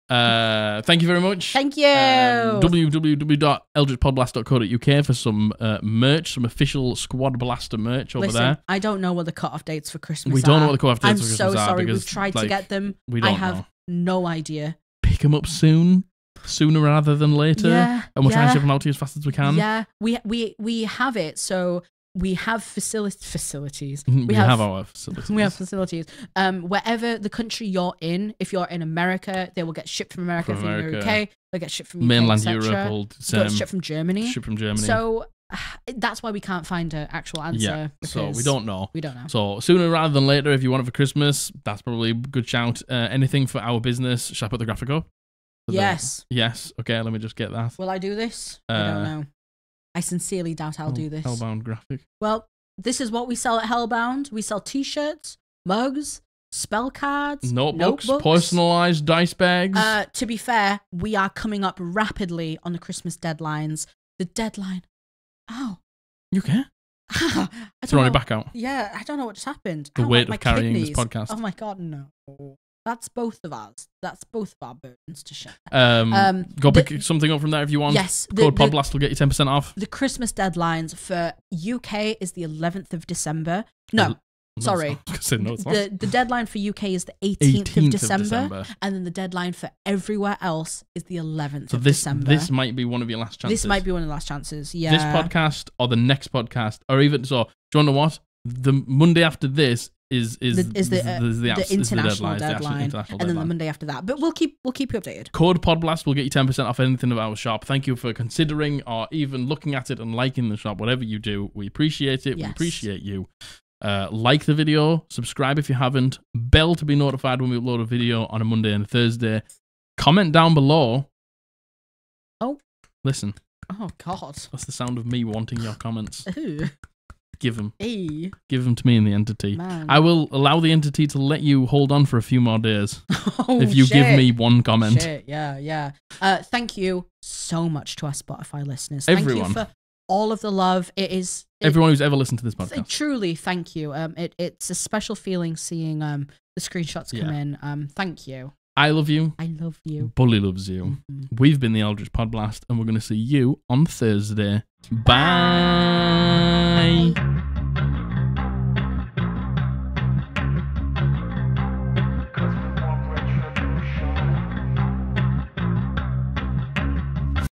Thank you very much. Thank you. www.eldritchpodblast.co.uk for some merch, some official Squad Blaster merch over there. I don't know what the cutoff dates for Christmas are. We don't know what the cutoff dates for Christmas are. I'm so sorry. We've tried to get them. I have no idea. Pick them up soon. Sooner rather than later. Yeah. And we'll try and ship them out to you as fast as we can. Yeah. We have it. So we have facilities. We have our facilities. We have facilities. Wherever the country you're in, if you're in America, they will get shipped from America. If you're in the UK, they'll get shipped from mainland UK, Europe. Will get shipped from Germany. So that's why we can't find an actual answer. Yeah. So we don't know. So sooner rather than later, if you want it for Christmas, that's probably a good shout. Anything for our business? Shall I put the graphic up? Yes. Yes. Okay. Let me just get that. Will I do this? I don't know. I sincerely doubt I'll do this. Hellbound graphic. Well, this is what we sell at Hellbound. We sell t-shirts, mugs, spell cards, notebooks, personalized dice bags. To be fair, we are coming up rapidly on the Christmas deadlines. The deadline. Oh. You okay? Throwing it back out. Yeah, I don't know what just happened. The weight of carrying this podcast. Oh my God, no. That's both of us. That's both of our burdens to share. Go pick something up from there if you want. Yes. Code Podblast will get you 10% off. The Christmas deadlines for UK is the 11th of December. No, sorry. No, it's not. The deadline for UK is the 18th of December. And then the deadline for everywhere else is the 11th of December. This might be one of your last chances. This might be one of the last chances, yeah. This podcast or the next podcast, or even, so, do you want to know what? The Monday after this is the international deadline, and then the Monday after that. But we'll keep you updated. Code Podblast will get you 10% off anything of our shop. Thank you for considering or even looking at it and liking the shop. Whatever you do, we appreciate it. Yes. We appreciate you. Like the video, subscribe if you haven't, bell to be notified when we upload a video on a Monday and a Thursday. Comment down below. Oh, listen. Oh, God. That's the sound of me wanting your comments. Ooh. Give them. Hey. Give them to me in the entity. Man. I will allow the entity to let you hold on for a few more days. Oh, if you give me one comment. Shit. Yeah. Thank you so much to our Spotify listeners. Everyone. Thank you for all of the love. Everyone who's ever listened to this podcast. Truly, thank you. It's a special feeling seeing the screenshots come in. Thank you. I love you. I love you. Bully loves you. We've been the Eldritch Podblast, and we're going to see you on Thursday. Bye.